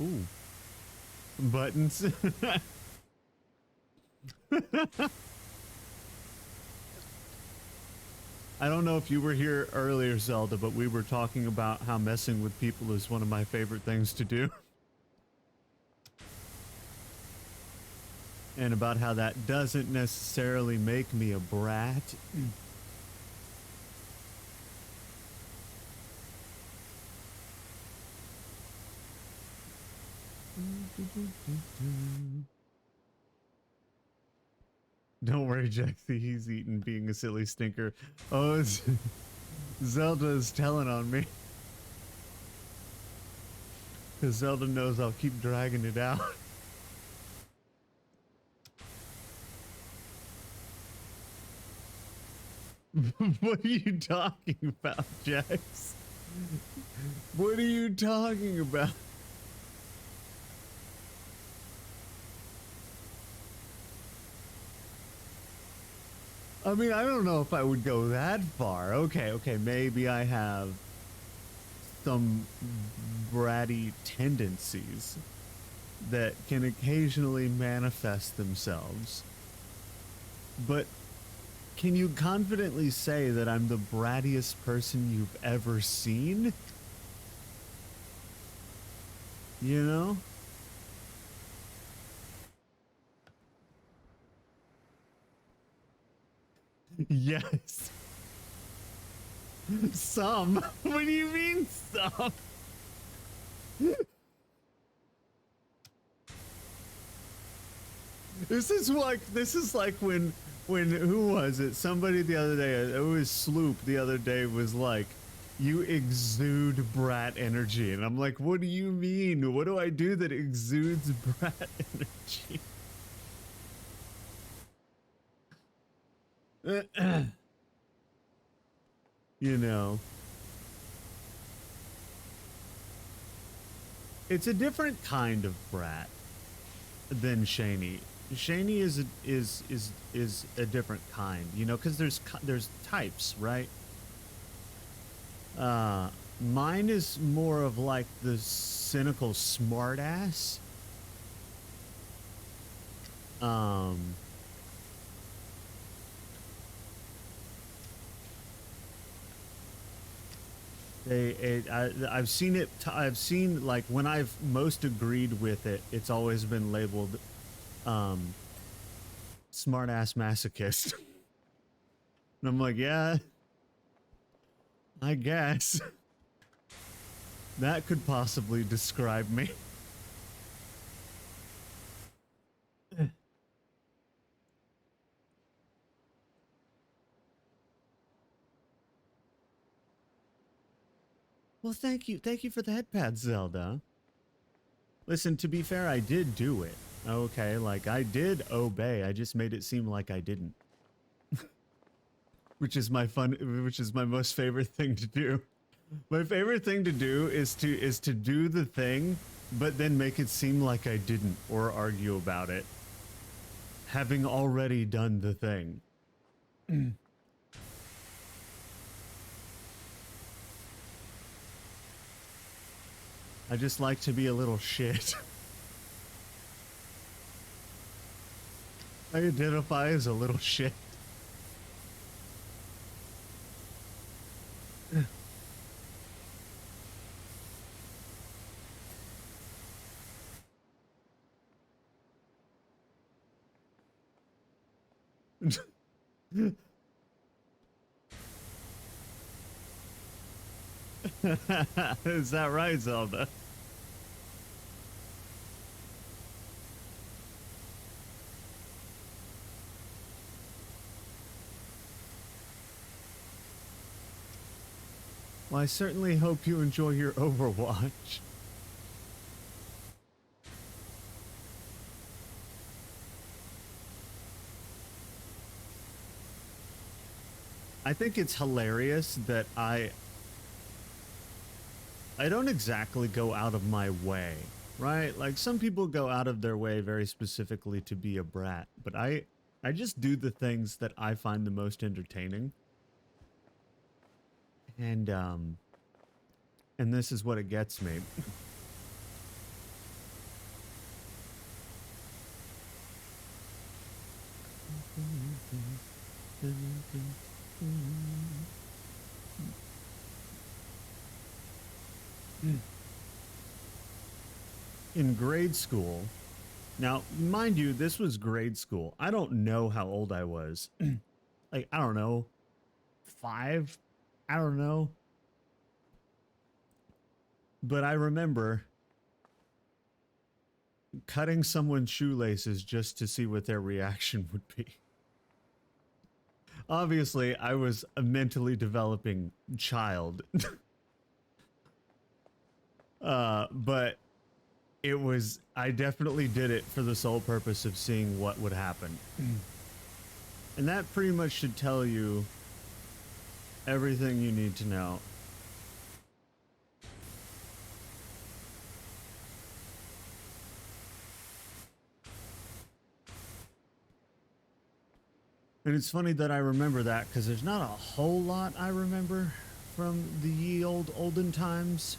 Ooh. Buttons. I don't know if you were here earlier, Zelda, but we were talking about how messing with people is one of my favorite things to do. And about how that doesn't necessarily make me a brat. Don't worry, Jaxie, he's eating being a silly stinker. Oh, Zelda is telling on me. Because Zelda knows I'll keep dragging it out. What are you talking about, Jax? What are you talking about? I mean, I don't know if I would go that far. Okay, okay, maybe I have some bratty tendencies that can occasionally manifest themselves. But can you confidently say that I'm the brattiest person you've ever seen? You know? Yes. Some? What do you mean some? This is like when who was it? Somebody the other day, it was Sloop the other day, was like, you exude brat energy. And I'm like, what do you mean? What do I do that exudes brat energy? You know, it's a different kind of brat than Shaney. Shaney is a different kind, you know, because there's types, right? Mine is more of like the cynical smartass. I've seen it. I've seen, like, when I've most agreed with it, it's always been labeled, smartass masochist. And I'm like, yeah, I guess that could possibly describe me. Well, thank you. Thank you for the headpad, Zelda. Listen, to be fair, I did do it. Okay, like, I did obey. I just made it seem like I didn't. Which is my most favorite thing to do. My favorite thing to do is to do the thing, but then make it seem like I didn't or argue about it, having already done the thing. I just like to be a little shit. I identify as a little shit. Is that right, Zelda? Well, I certainly hope you enjoy your Overwatch. I think it's hilarious that I don't exactly go out of my way, right? Like some people go out of their way very specifically to be a brat, but I just do the things that I find the most entertaining. And this is what it gets me. In grade school, now, mind you, this was grade school. I don't know how old I was. Like, I don't know, 5? I don't know. But I remember cutting someone's shoelaces just to see what their reaction would be. Obviously, I was a mentally developing child. But I definitely did it for the sole purpose of seeing what would happen. And that pretty much should tell you everything you need to know. And it's funny that I remember that because there's not a whole lot I remember from the ye olden times.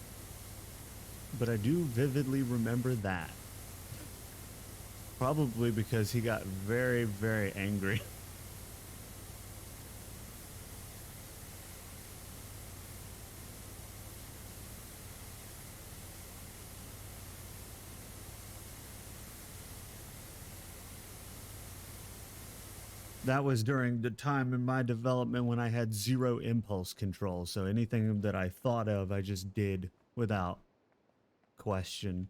But I do vividly remember that. Probably because he got very, very angry. That was during the time in my development when I had zero impulse control. So anything that I thought of, I just did without question.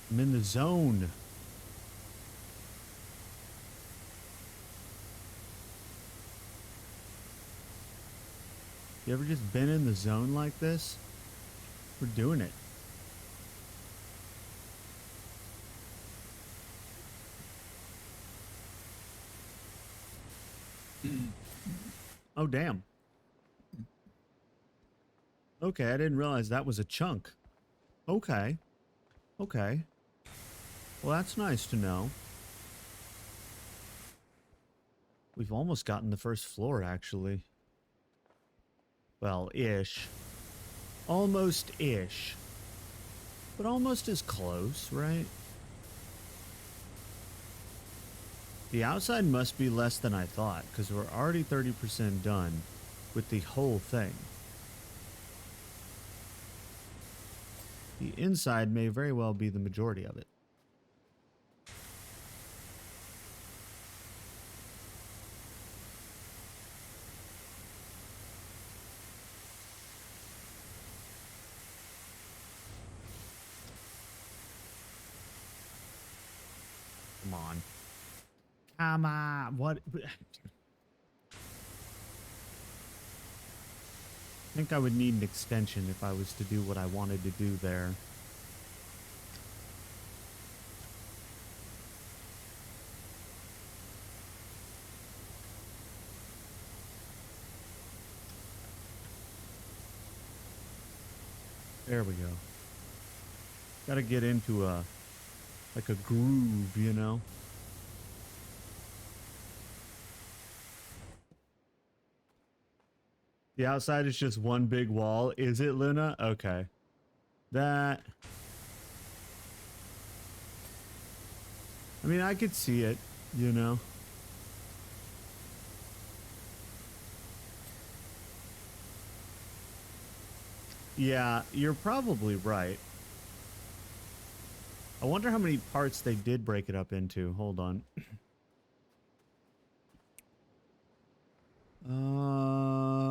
I'm in the zone. You ever just been in the zone like this? We're doing it. Oh, damn. Okay, I didn't realize that was a chunk. Okay. Okay. Well, that's nice to know. We've almost gotten the first floor, actually. Well, ish. Almost-ish. But almost as close, right? The outside must be less than I thought, because we're already 30% done with the whole thing. The inside may very well be the majority of it. Come on. Come on. What? I think I would need an extension if I was to do what I wanted to do there. There we go. Gotta get into a, like a groove, you know? The outside is just one big wall. Is it, Luna? Okay. That... I mean, I could see it, you know? Yeah, you're probably right. I wonder how many parts they did break it up into. Hold on.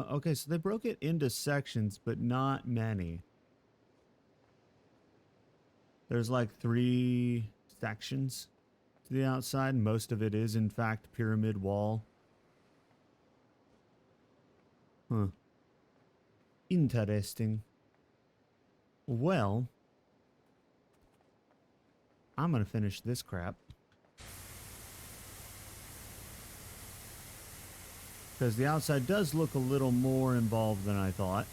Okay, so they broke it into sections, but not many. There's like 3 sections to the outside. Most of it is, in fact, pyramid wall. Huh. Interesting. Well, I'm gonna finish this crap. Because the outside does look a little more involved than I thought.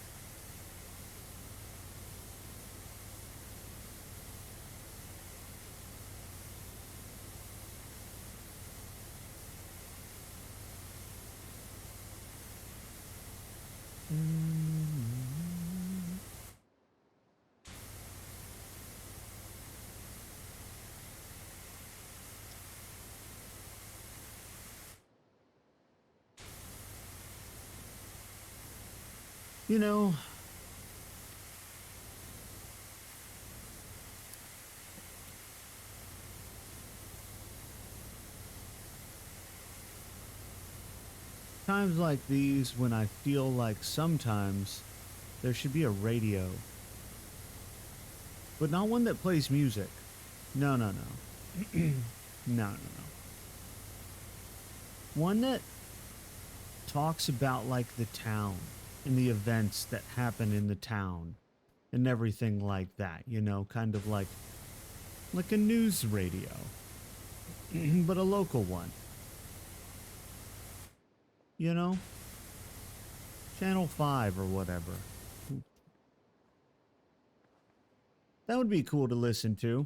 You know, times like these when I feel like sometimes there should be a radio. But not one that plays music. No, no, no. No, no, no. One that talks about like the town and the events that happen in the town and everything like that, you know, kind of like a news radio, but a local one. You know? Channel 5 or whatever. That would be cool to listen to.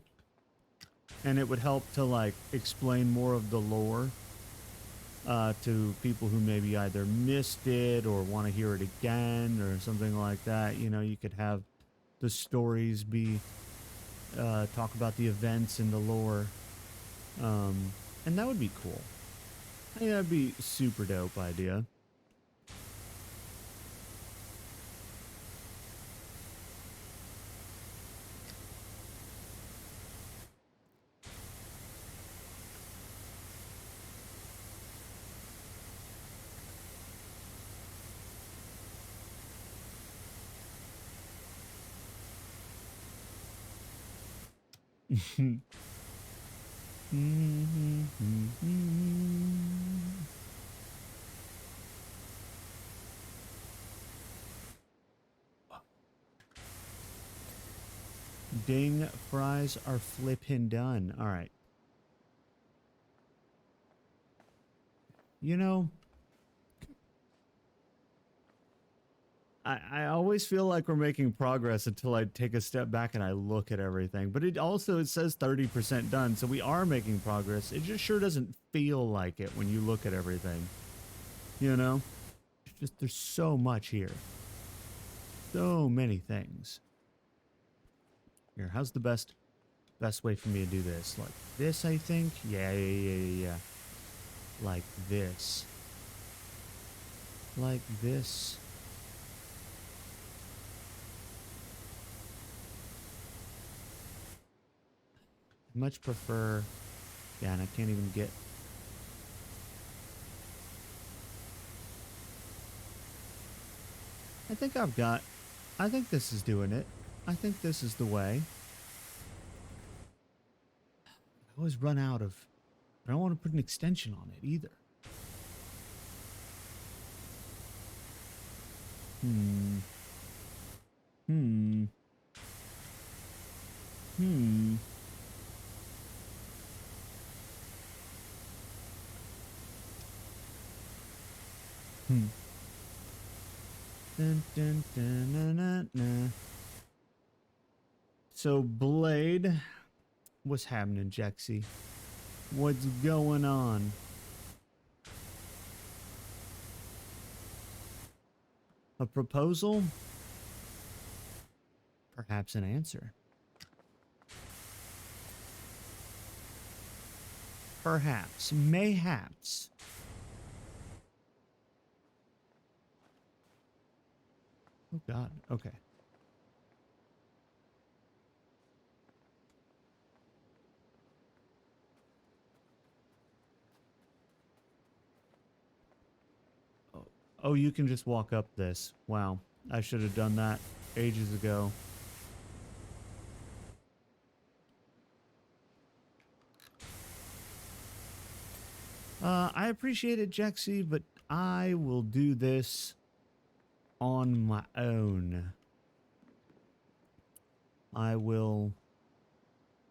And it would help to like explain more of the lore to people who maybe either missed it or want to hear it again or something like that. You know, you could have the stories be talk about the events and the lore, and that would be cool. I think that'd be a super dope idea. Ding, fries are flippin' done. All right. You know, I always feel like we're making progress until I take a step back and I look at everything. But it says 30% done, so we are making progress. It just sure doesn't feel like it when you look at everything. You know? It's just there's so much here. So many things. Here, how's the best way for me to do this? Like this, I think? Yeah. like this. Like this. I much prefer... Yeah, and I can't even get... I think I've got... I think this is doing it. I think this is the way. I always run out of... I don't want to put an extension on it either. Hmm. Hmm. Hmm. Hmm. Dun, dun, dun, na, na, na. So, Blade, what's happening, Jexy? What's going on? A proposal? Perhaps an answer. Perhaps. Mayhaps. Oh, God. Okay. Oh, you can just walk up this. Wow. I should have done that ages ago. I appreciate it, Jexy, but I will do this on my own. I will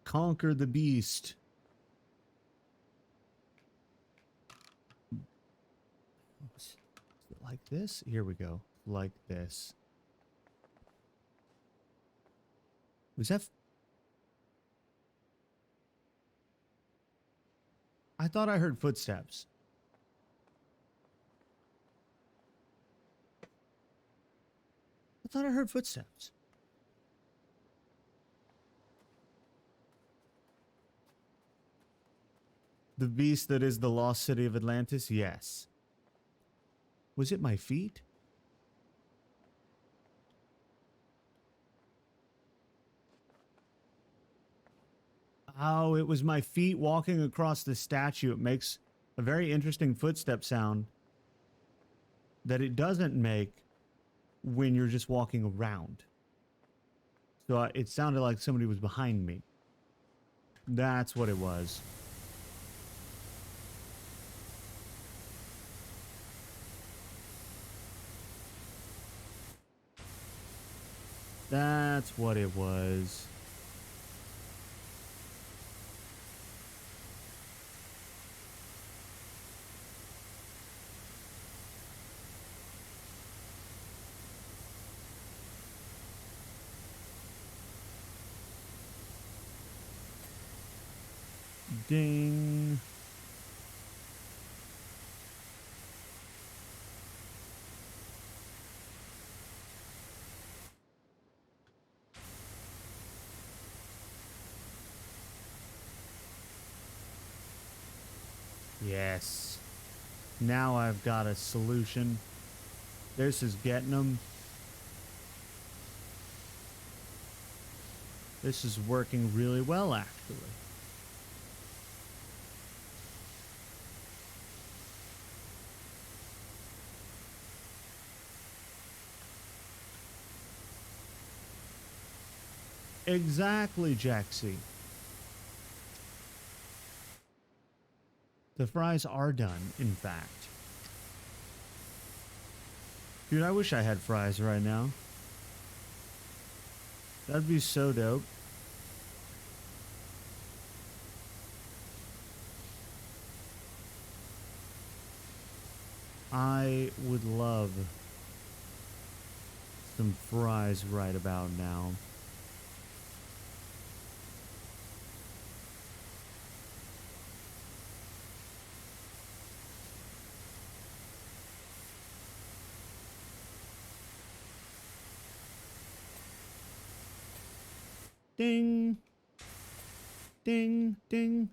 conquer the beast. Is it like this? Here we go. Like this. Was that... I thought I heard footsteps. I thought I heard footsteps. The beast that is the lost city of Atlantis? Yes. Was it my feet? Oh, it was my feet walking across the statue. It makes a very interesting footstep sound that it doesn't make when you're just walking around. So it sounded like somebody was behind me. That's what it was. That's what it was. Ding. Yes. Now I've got a solution. This is getting them. This is working really well, actually. Exactly, Jaxie. The fries are done, in fact. Dude, I wish I had fries right now. That'd be so dope. I would love some fries right about now. Ding. Ding, ding.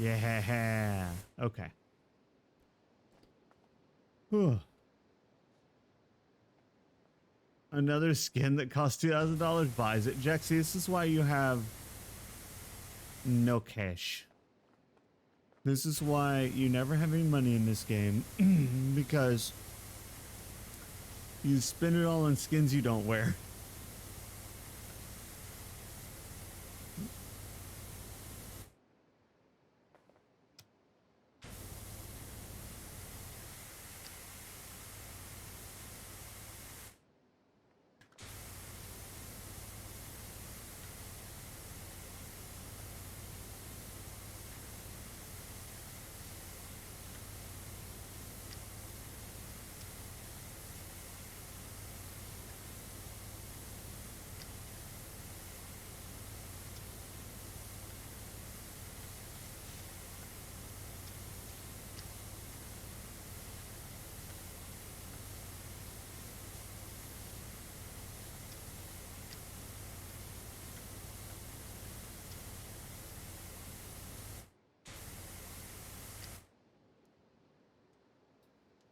Yeah. Okay. Whew. Another skin that costs $2,000 buys it. Jexy, this is why you have no cash. This is why you never have any money in this game. Because you spend it all on skins you don't wear.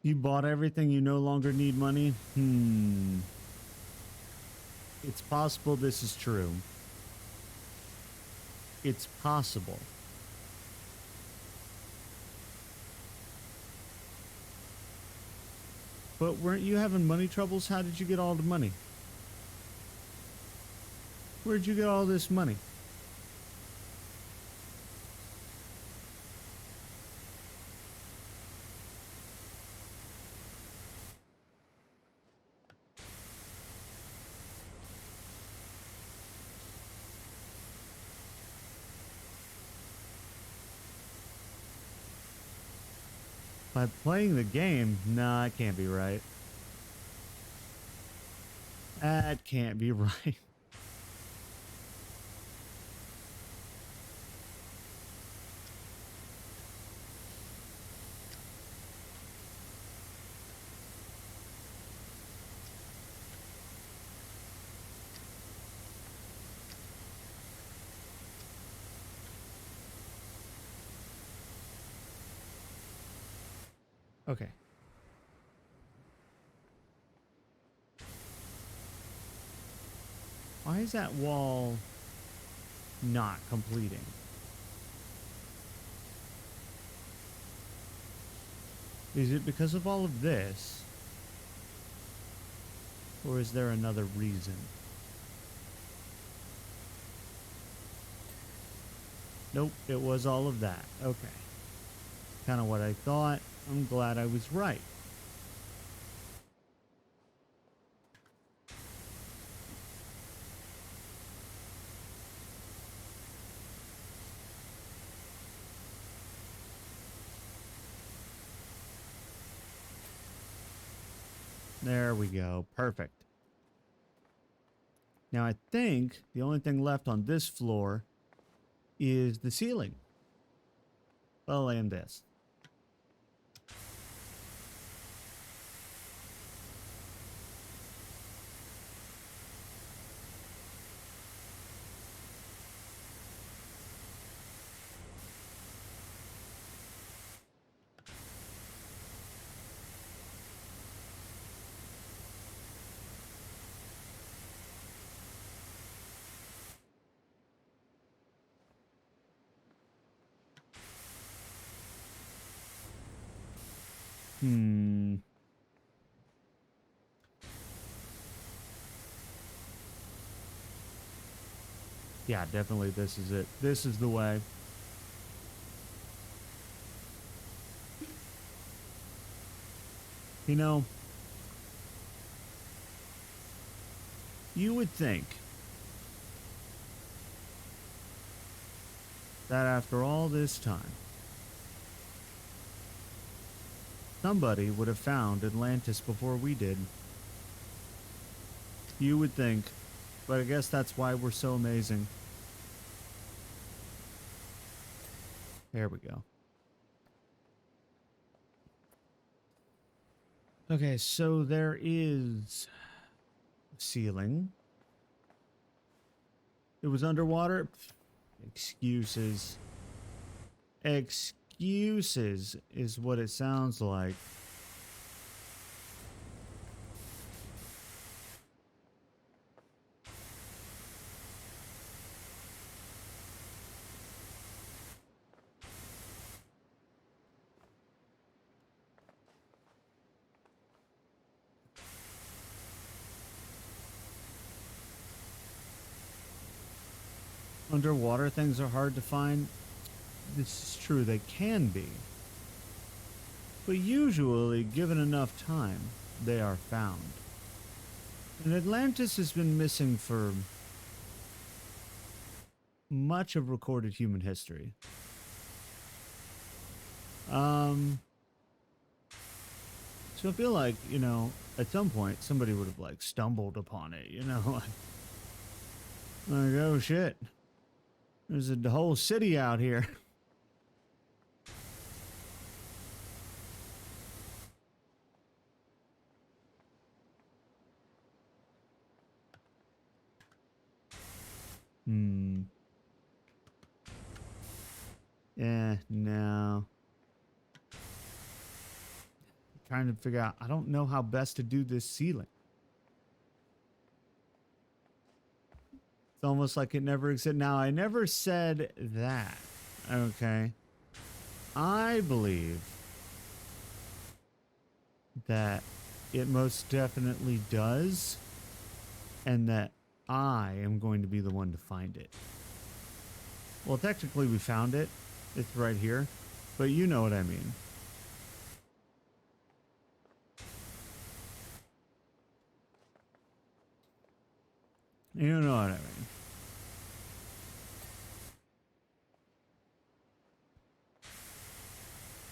You bought everything, you no longer need money? It's possible this is true. It's possible. But weren't you having money troubles? How did you get all the money? Where'd you get all this money? By playing the game? Nah, it can't be right. That can't be right. Okay. Why is that wall not completing? Is it because of all of this? Or is there another reason? Nope, it was all of that. Okay. Kind of what I thought. I'm glad I was right. There we go. Perfect. Now I think the only thing left on this floor is the ceiling. Well, and this. Yeah, definitely this is it. This is the way. You know, you would think that after all this time, somebody would have found Atlantis before we did. You would think, but I guess that's why we're so amazing. There we go. Okay, so there is ceiling. It was underwater. Excuses. Excuses is what it sounds like. Underwater things are hard to find. This is true, they can be. But usually, given enough time, they are found. And Atlantis has been missing for much of recorded human history. So I feel like, you know, at some point somebody would have like stumbled upon it, you know, like oh shit, there's a whole city out here. Yeah, no. Trying to figure out, I don't know how best to do this ceiling. It's almost like it never existed. Now, I never said that. Okay. I believe that it most definitely does, and that I am going to be the one to find it. Well, technically we found it. It's right here. But you know what I mean. You know what I mean.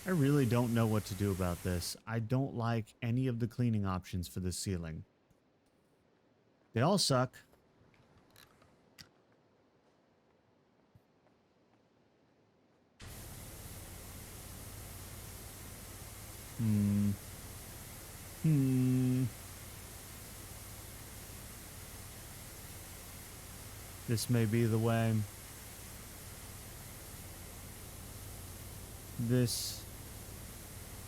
I really don't know what to do about this. I don't like any of the cleaning options for this ceiling. They all suck. This may be the way. This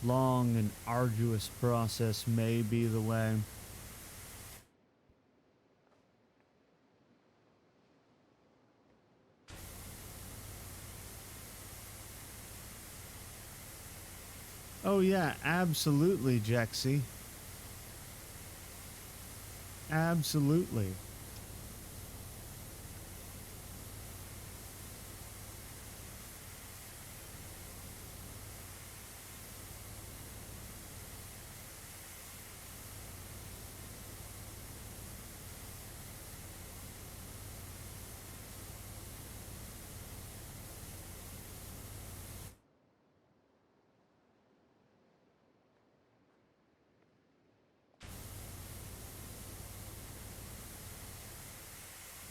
long and arduous process may be the way. Oh yeah, absolutely, Jexy. Absolutely.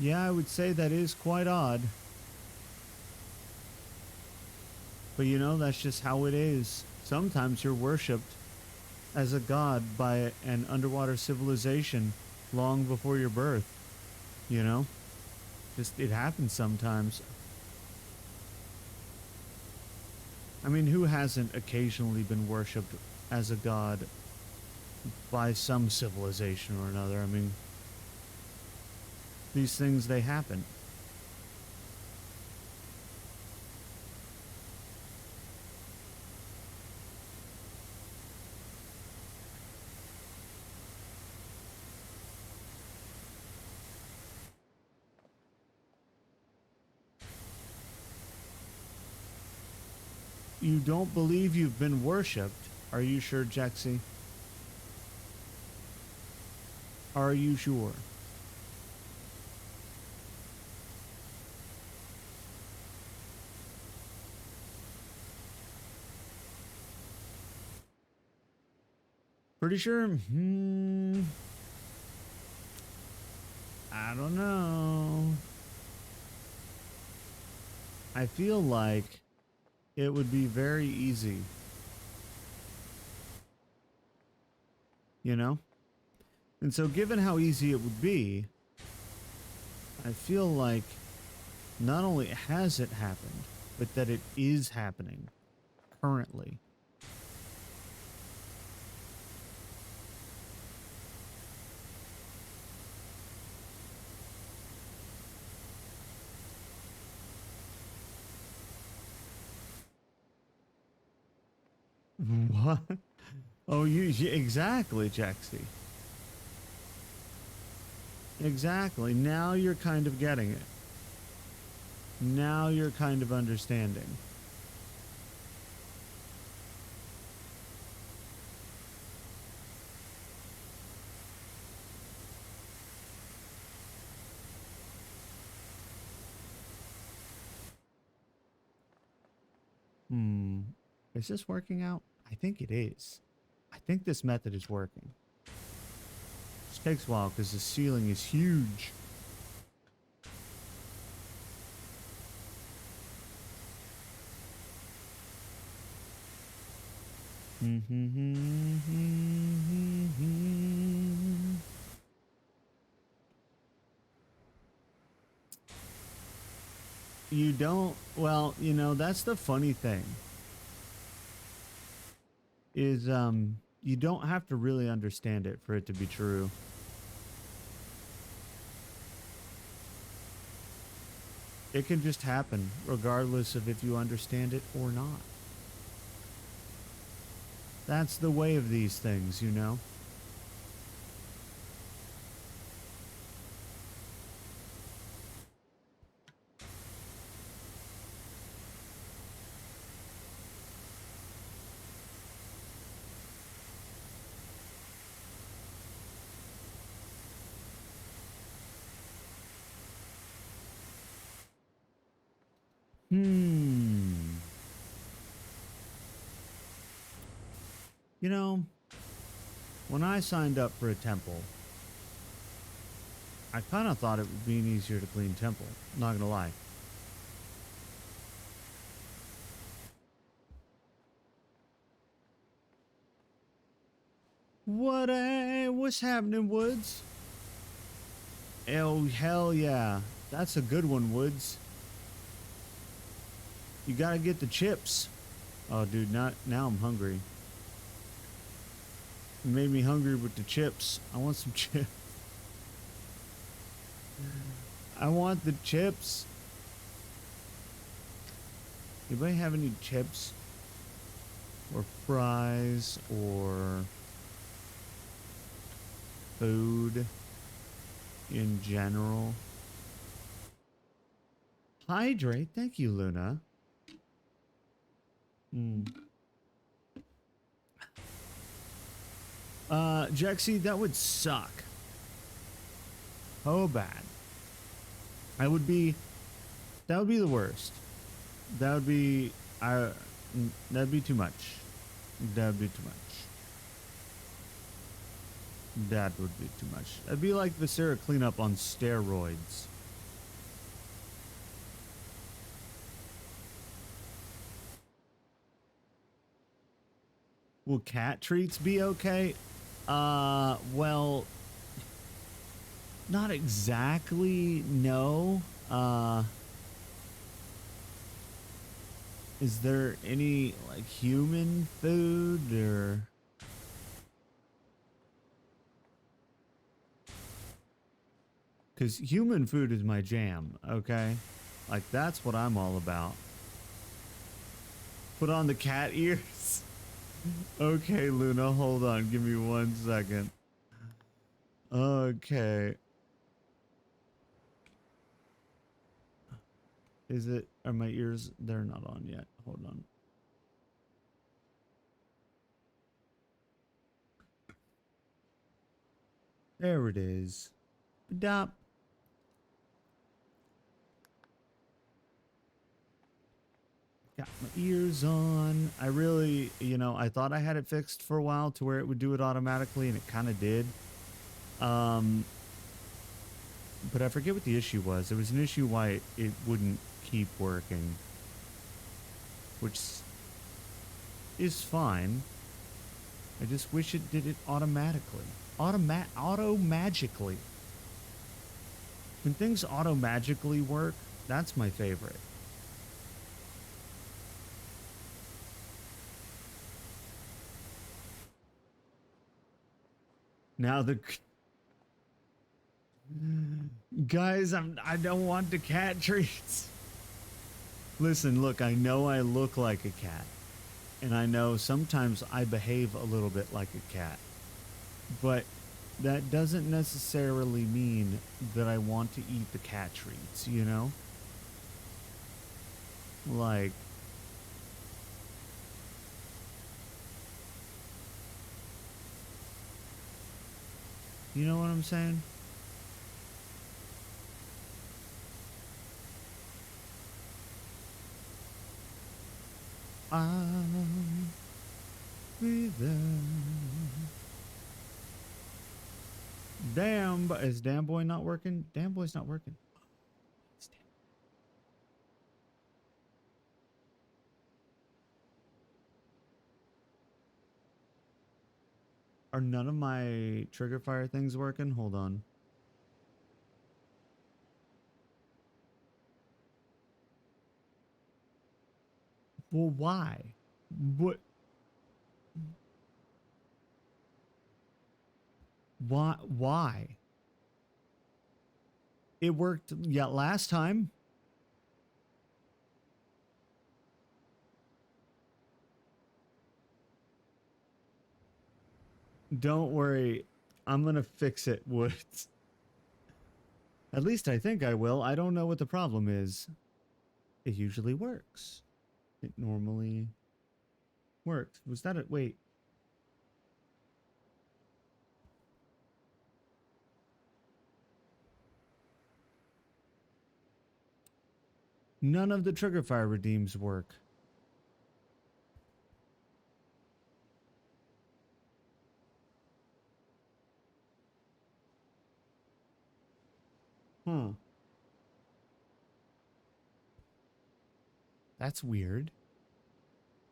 Yeah, I would say that is quite odd. But you know, that's just how it is. Sometimes you're worshipped as a god by an underwater civilization long before your birth. You know? Just, it happens sometimes. I mean, who hasn't occasionally been worshipped as a god by some civilization or another? I mean, these things, they happen. You don't believe you've been worshipped? Are you sure, Jexy? Are you sure? Pretty sure? I don't know. I feel like it would be very easy. You know? And so given how easy it would be, I feel like not only has it happened, but that it is happening currently. What? Oh, exactly, Jaxie. Exactly. Now you're kind of getting it. Now you're kind of understanding. Is this working out? I think it is. I think this method is working. This takes a while because the ceiling is huge. You don't, well, you know, that's the funny thing. Is you don't have to really understand it for it to be true. It can just happen regardless of if you understand it or not. That's the way of these things, you know. You know, when I signed up for a temple, I kind of thought it would be an easier to clean temple. Not gonna lie. What's happening, Woods? Oh, hell yeah. That's a good one, Woods. You gotta get the chips. Oh, dude, now I'm hungry. You made me hungry with the chips. I want some chips. I want the chips. Anybody have any chips? Or fries? Or food in general? Hydrate. Thank you, Luna. Jaxie, that would suck. Oh, bad. That would be the worst. That would be, that'd be too much. That'd be too much. That would be too much. That'd be like the Sarah cleanup on steroids. Will cat treats be okay? Well, not exactly, no. Is there any, like, human food, or... Because human food is my jam, okay? Like, that's what I'm all about. Put on the cat ears. Okay, Luna, hold on. Give me 1 second. Okay. Are my ears? They're not on yet. Hold on. There it is. Dop. Got my ears on. I really, you know, I thought I had it fixed for a while to where it would do it automatically, and it kind of did. But I forget what the issue was. There was an issue why it wouldn't keep working, which is fine. I just wish it did it automatically. Auto-magically. When things auto-magically work, that's my favorite. Now the guys, I don't want the cat treats. Listen, look, I know I look like a cat, and I know sometimes I behave a little bit like a cat, but that doesn't necessarily mean that I want to eat the cat treats, you know? Like, you know what I'm saying? I'll be there. Damn, but is Damn Boy not working? Damn Boy's not working. Are none of my trigger fire things working? Hold on. Well, why? What? Why? It worked, yeah, last time. Don't worry. I'm gonna fix it, Woods. At least I think I will. I don't know what the problem is. It usually works. It normally works. Was that it? Wait. None of the trigger fire redeems work. Huh. That's weird.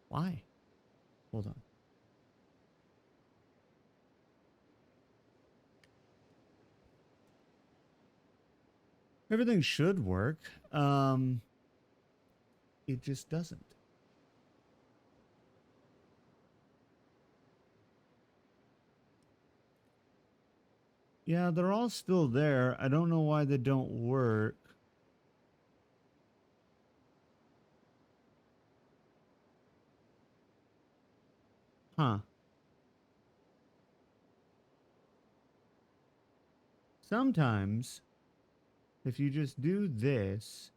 Why? Hold on. Everything should work. It just doesn't. Yeah, they're all still there. I don't know why they don't work. Huh. Sometimes, if you just do this,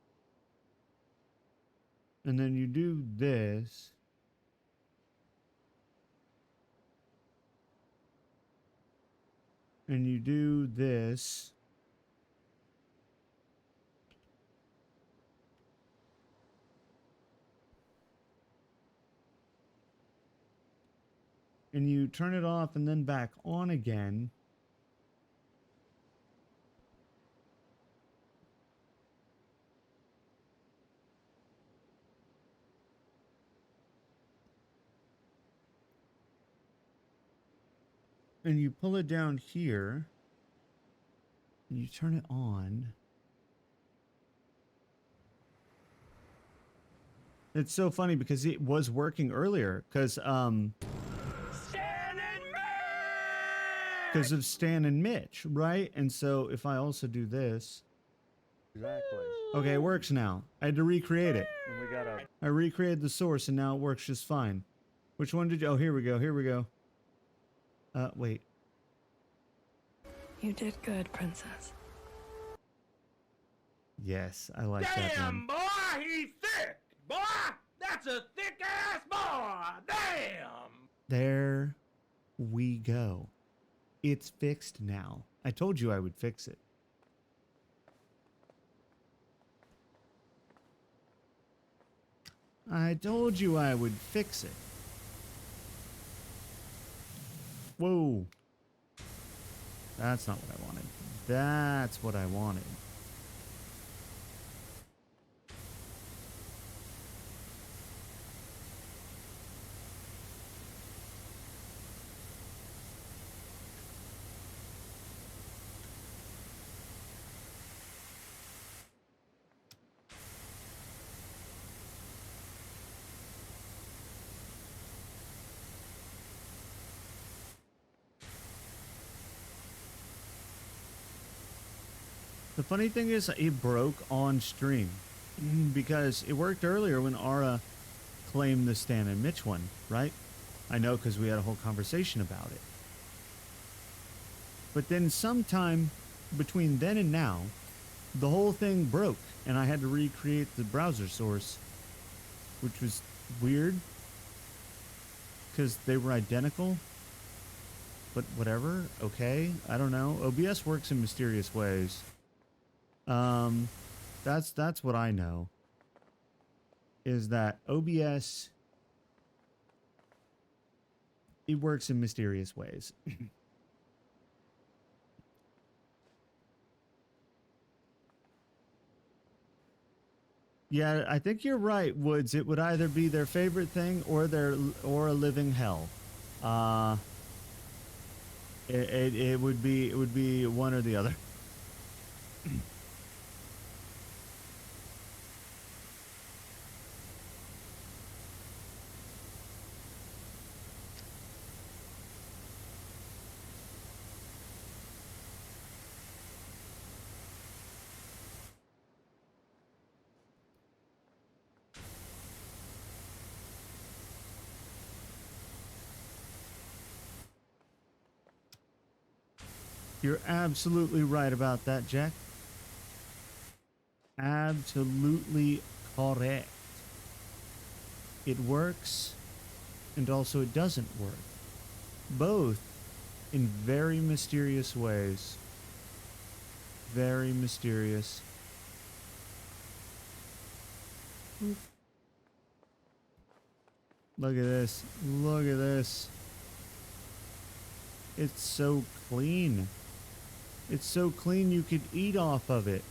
and then you do this, and you do this, and you turn it off and then back on again, and you pull it down here, and you turn it on. It's so funny because it was working earlier because of Stan and Mitch, right? And so if I also do this, Exactly. okay, it works now. I had to recreate it. And we got a I recreated the source and now it works just fine. Which one did you? Oh, here we go. Here we go. Wait. You did good, princess. Yes, I like that one. Damn, boy, he's thick. Boy, that's a thick ass boy. Damn. There we go. It's fixed now. I told you I would fix it. I told you I would fix it. Whoa. That's not what I wanted. That's what I wanted. The funny thing is, it broke on stream because it worked earlier when Ara claimed the Stan and Mitch one, right? I know because we had a whole conversation about it. But then sometime between then and now, the whole thing broke and I had to recreate the browser source, which was weird because they were identical. But whatever, okay, I don't know. OBS works in mysterious ways. That's what I know. Is that OBS, it works in mysterious ways. Yeah, I think you're right, Woods. It would either be their favorite thing or a living hell. It would be one or the other. You're absolutely right about that, Jack. Absolutely correct. It works, and also it doesn't work. Both in very mysterious ways. Very mysterious. Look at this. Look at this. It's so clean. It's so clean you could eat off of it.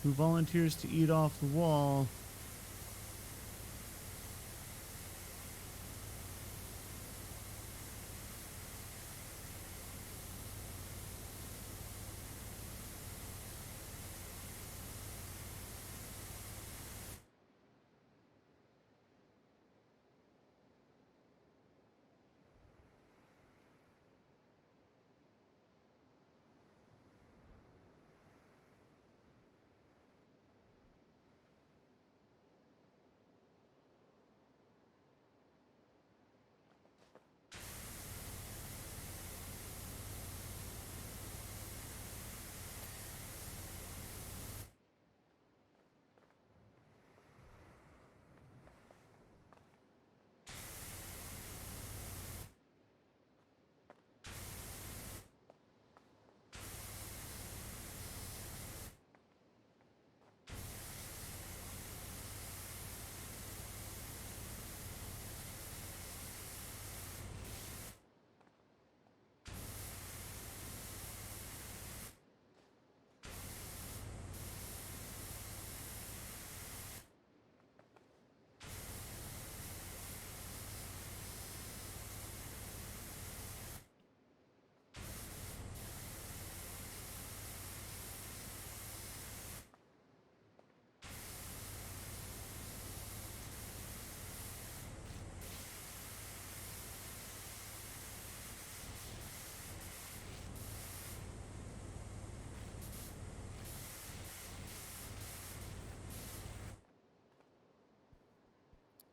Who volunteers to eat off the wall?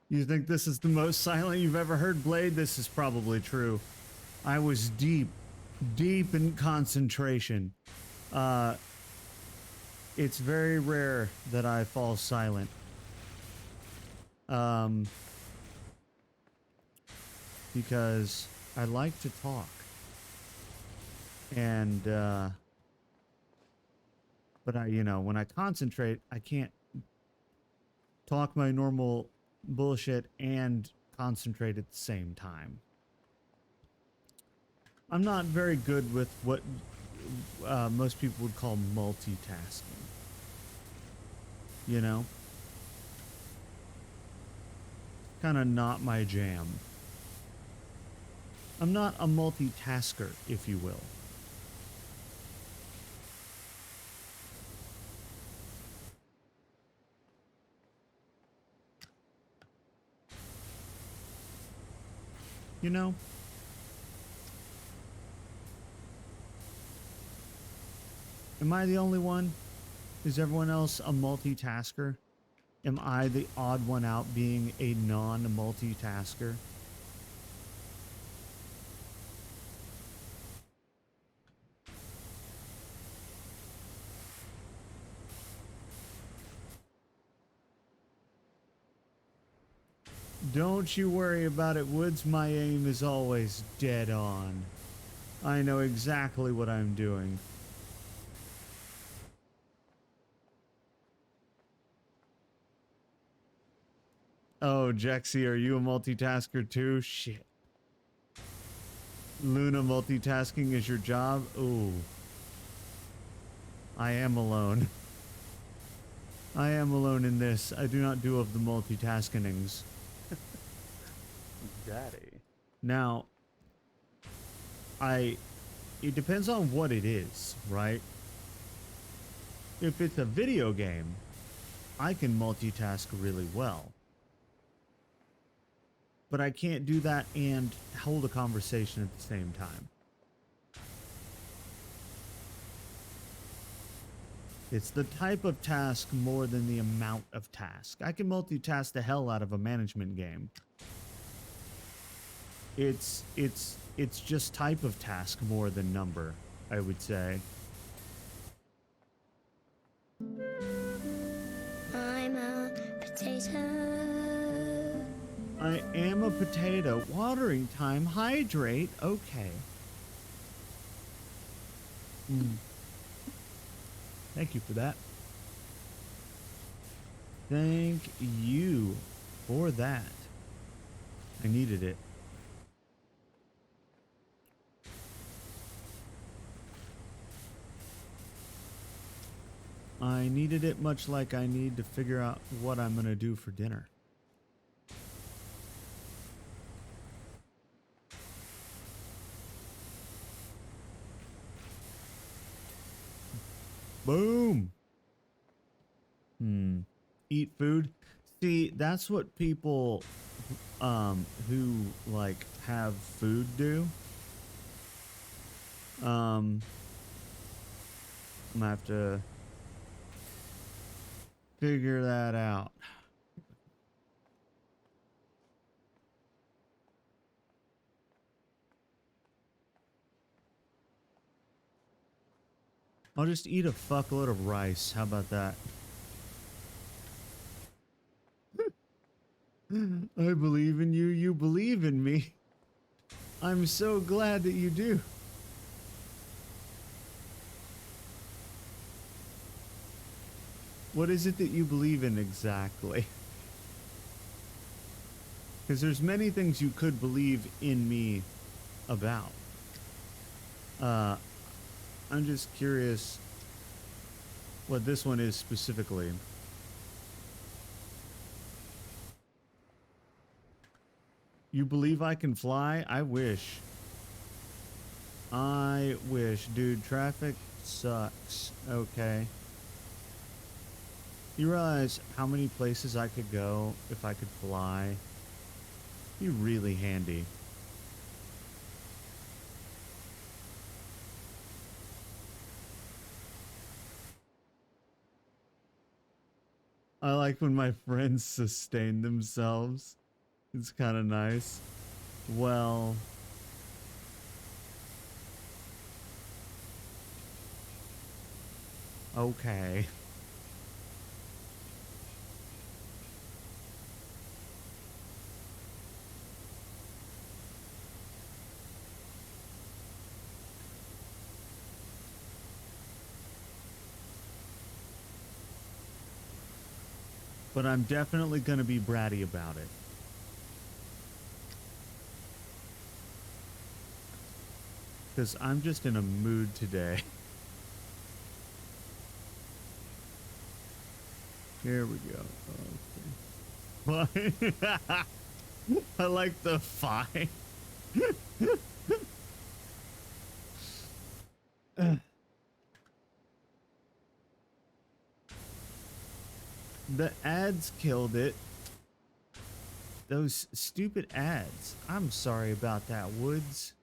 You think this is the most silent you've ever heard, Blade? This is probably true. I was deep in concentration. It's very rare that I fall silent. Because I like to talk. And, but when I concentrate, I can't talk my normal bullshit and concentrate at the same time. I'm not very good with what most people would call multitasking. You know? Kind of not my jam. I'm not a multitasker, if you will. You know? Am I the only one? Is everyone else a multitasker? Am I the odd one out being a non-multitasker? Don't you worry about it, Woods. My aim is always dead on. I know exactly what I'm doing. Oh, Jexy, are you a multitasker too? Shit. Luna, multitasking is your job? Ooh. I am alone. I am alone in this. I do not do of the multitaskingings. Daddy. Now, it depends on what it is, right? If it's a video game, I can multitask really well. But I can't do that and hold a conversation at the same time. It's the type of task more than the amount of task. I can multitask the hell out of a management game. It's just type of task more than number, I would say. I'm a potato. I am a potato. Watering time. Hydrate. Okay. Thank you for that. Thank you for that. I needed it. I needed it much like I need to figure out what I'm going to do for dinner. Boom. Eat food. See, that's what people who like have food do. I'm gonna have to figure that out. I'll just eat a fuckload of rice. How about that? I believe in you. You believe in me. I'm so glad that you do. What is it that you believe in exactly? Because there's many things you could believe in me about. I'm just curious what this one is specifically. You believe I can fly? I wish. I wish. Dude, traffic sucks. Okay. You realize how many places I could go if I could fly? Be really handy. I like when my friends sustain themselves. It's kind of nice. Well, okay. But I'm definitely going to be bratty about it. Because I'm just in a mood today. Here we go. Okay. Fine. I like the fine. The ads killed it. Those stupid ads. I'm sorry about that, Woods.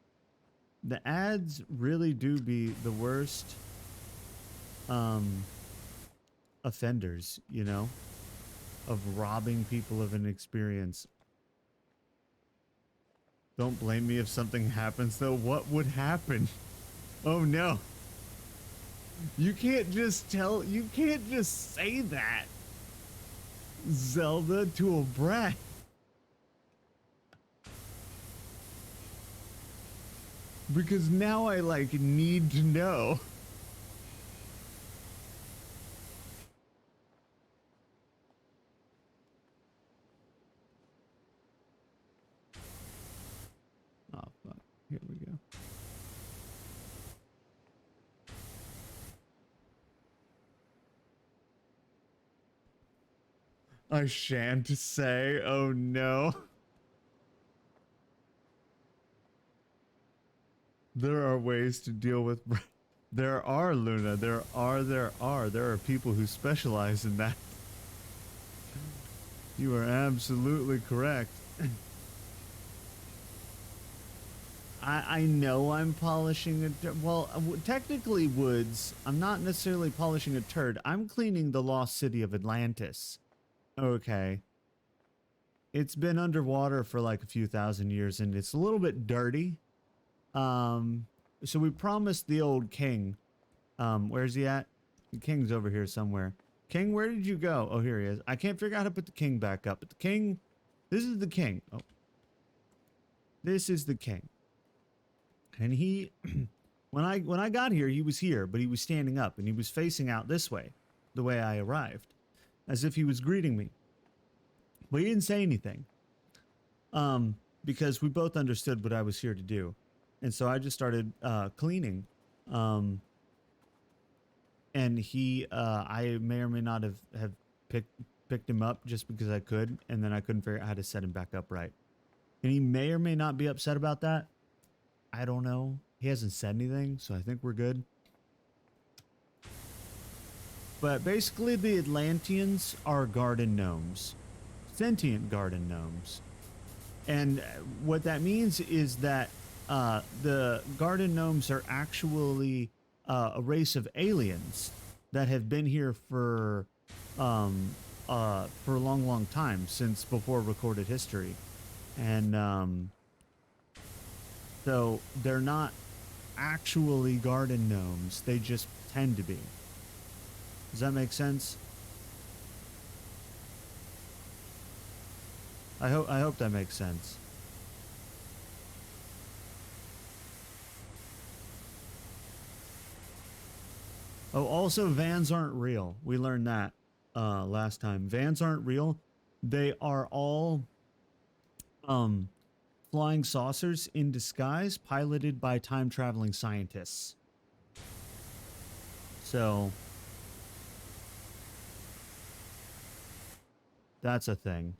The ads really do be the worst. offenders, you know, of robbing people of an experience. Don't blame me if something happens, though. What would happen? Oh no. You can't just say that, Zelda, to a brat. Because now I, like, need to know. Oh, fuck. Here we go. I shan't say, oh no. There are ways to deal with... There are, Luna. There are people who specialize in that. You are absolutely correct. I know I'm polishing a... Well, technically, Woods, I'm not necessarily polishing a turd. I'm cleaning the lost city of Atlantis. Okay. It's been underwater for like a few thousand years, and it's a little bit dirty. So we promised the old king. Where's he at? The king's over here somewhere. King, where did you go? Oh, here he is. I can't figure out how to put the king back up. But the king, this is the king. Oh, this is the king. And he, when I got here, he was here, but he was standing up and he was facing out this way, the way I arrived, as if he was greeting me. But he didn't say anything. Because we both understood what I was here to do. And so I just started cleaning. And he, I may or may not have picked him up just because I could, and then I couldn't figure out how to set him back up right. And he may or may not be upset about that. I don't know. He hasn't said anything, so I think we're good. But basically, the Atlanteans are garden gnomes. Sentient garden gnomes. And what that means is that the garden gnomes are actually a race of aliens that have been here for a long, long time, since before recorded history. And so they're not actually garden gnomes. They just tend to be. Does that make sense? I hope that makes sense. Oh, also, vans aren't real. We learned that last time. Vans aren't real. They are all flying saucers in disguise, piloted by time-traveling scientists. So that's a thing.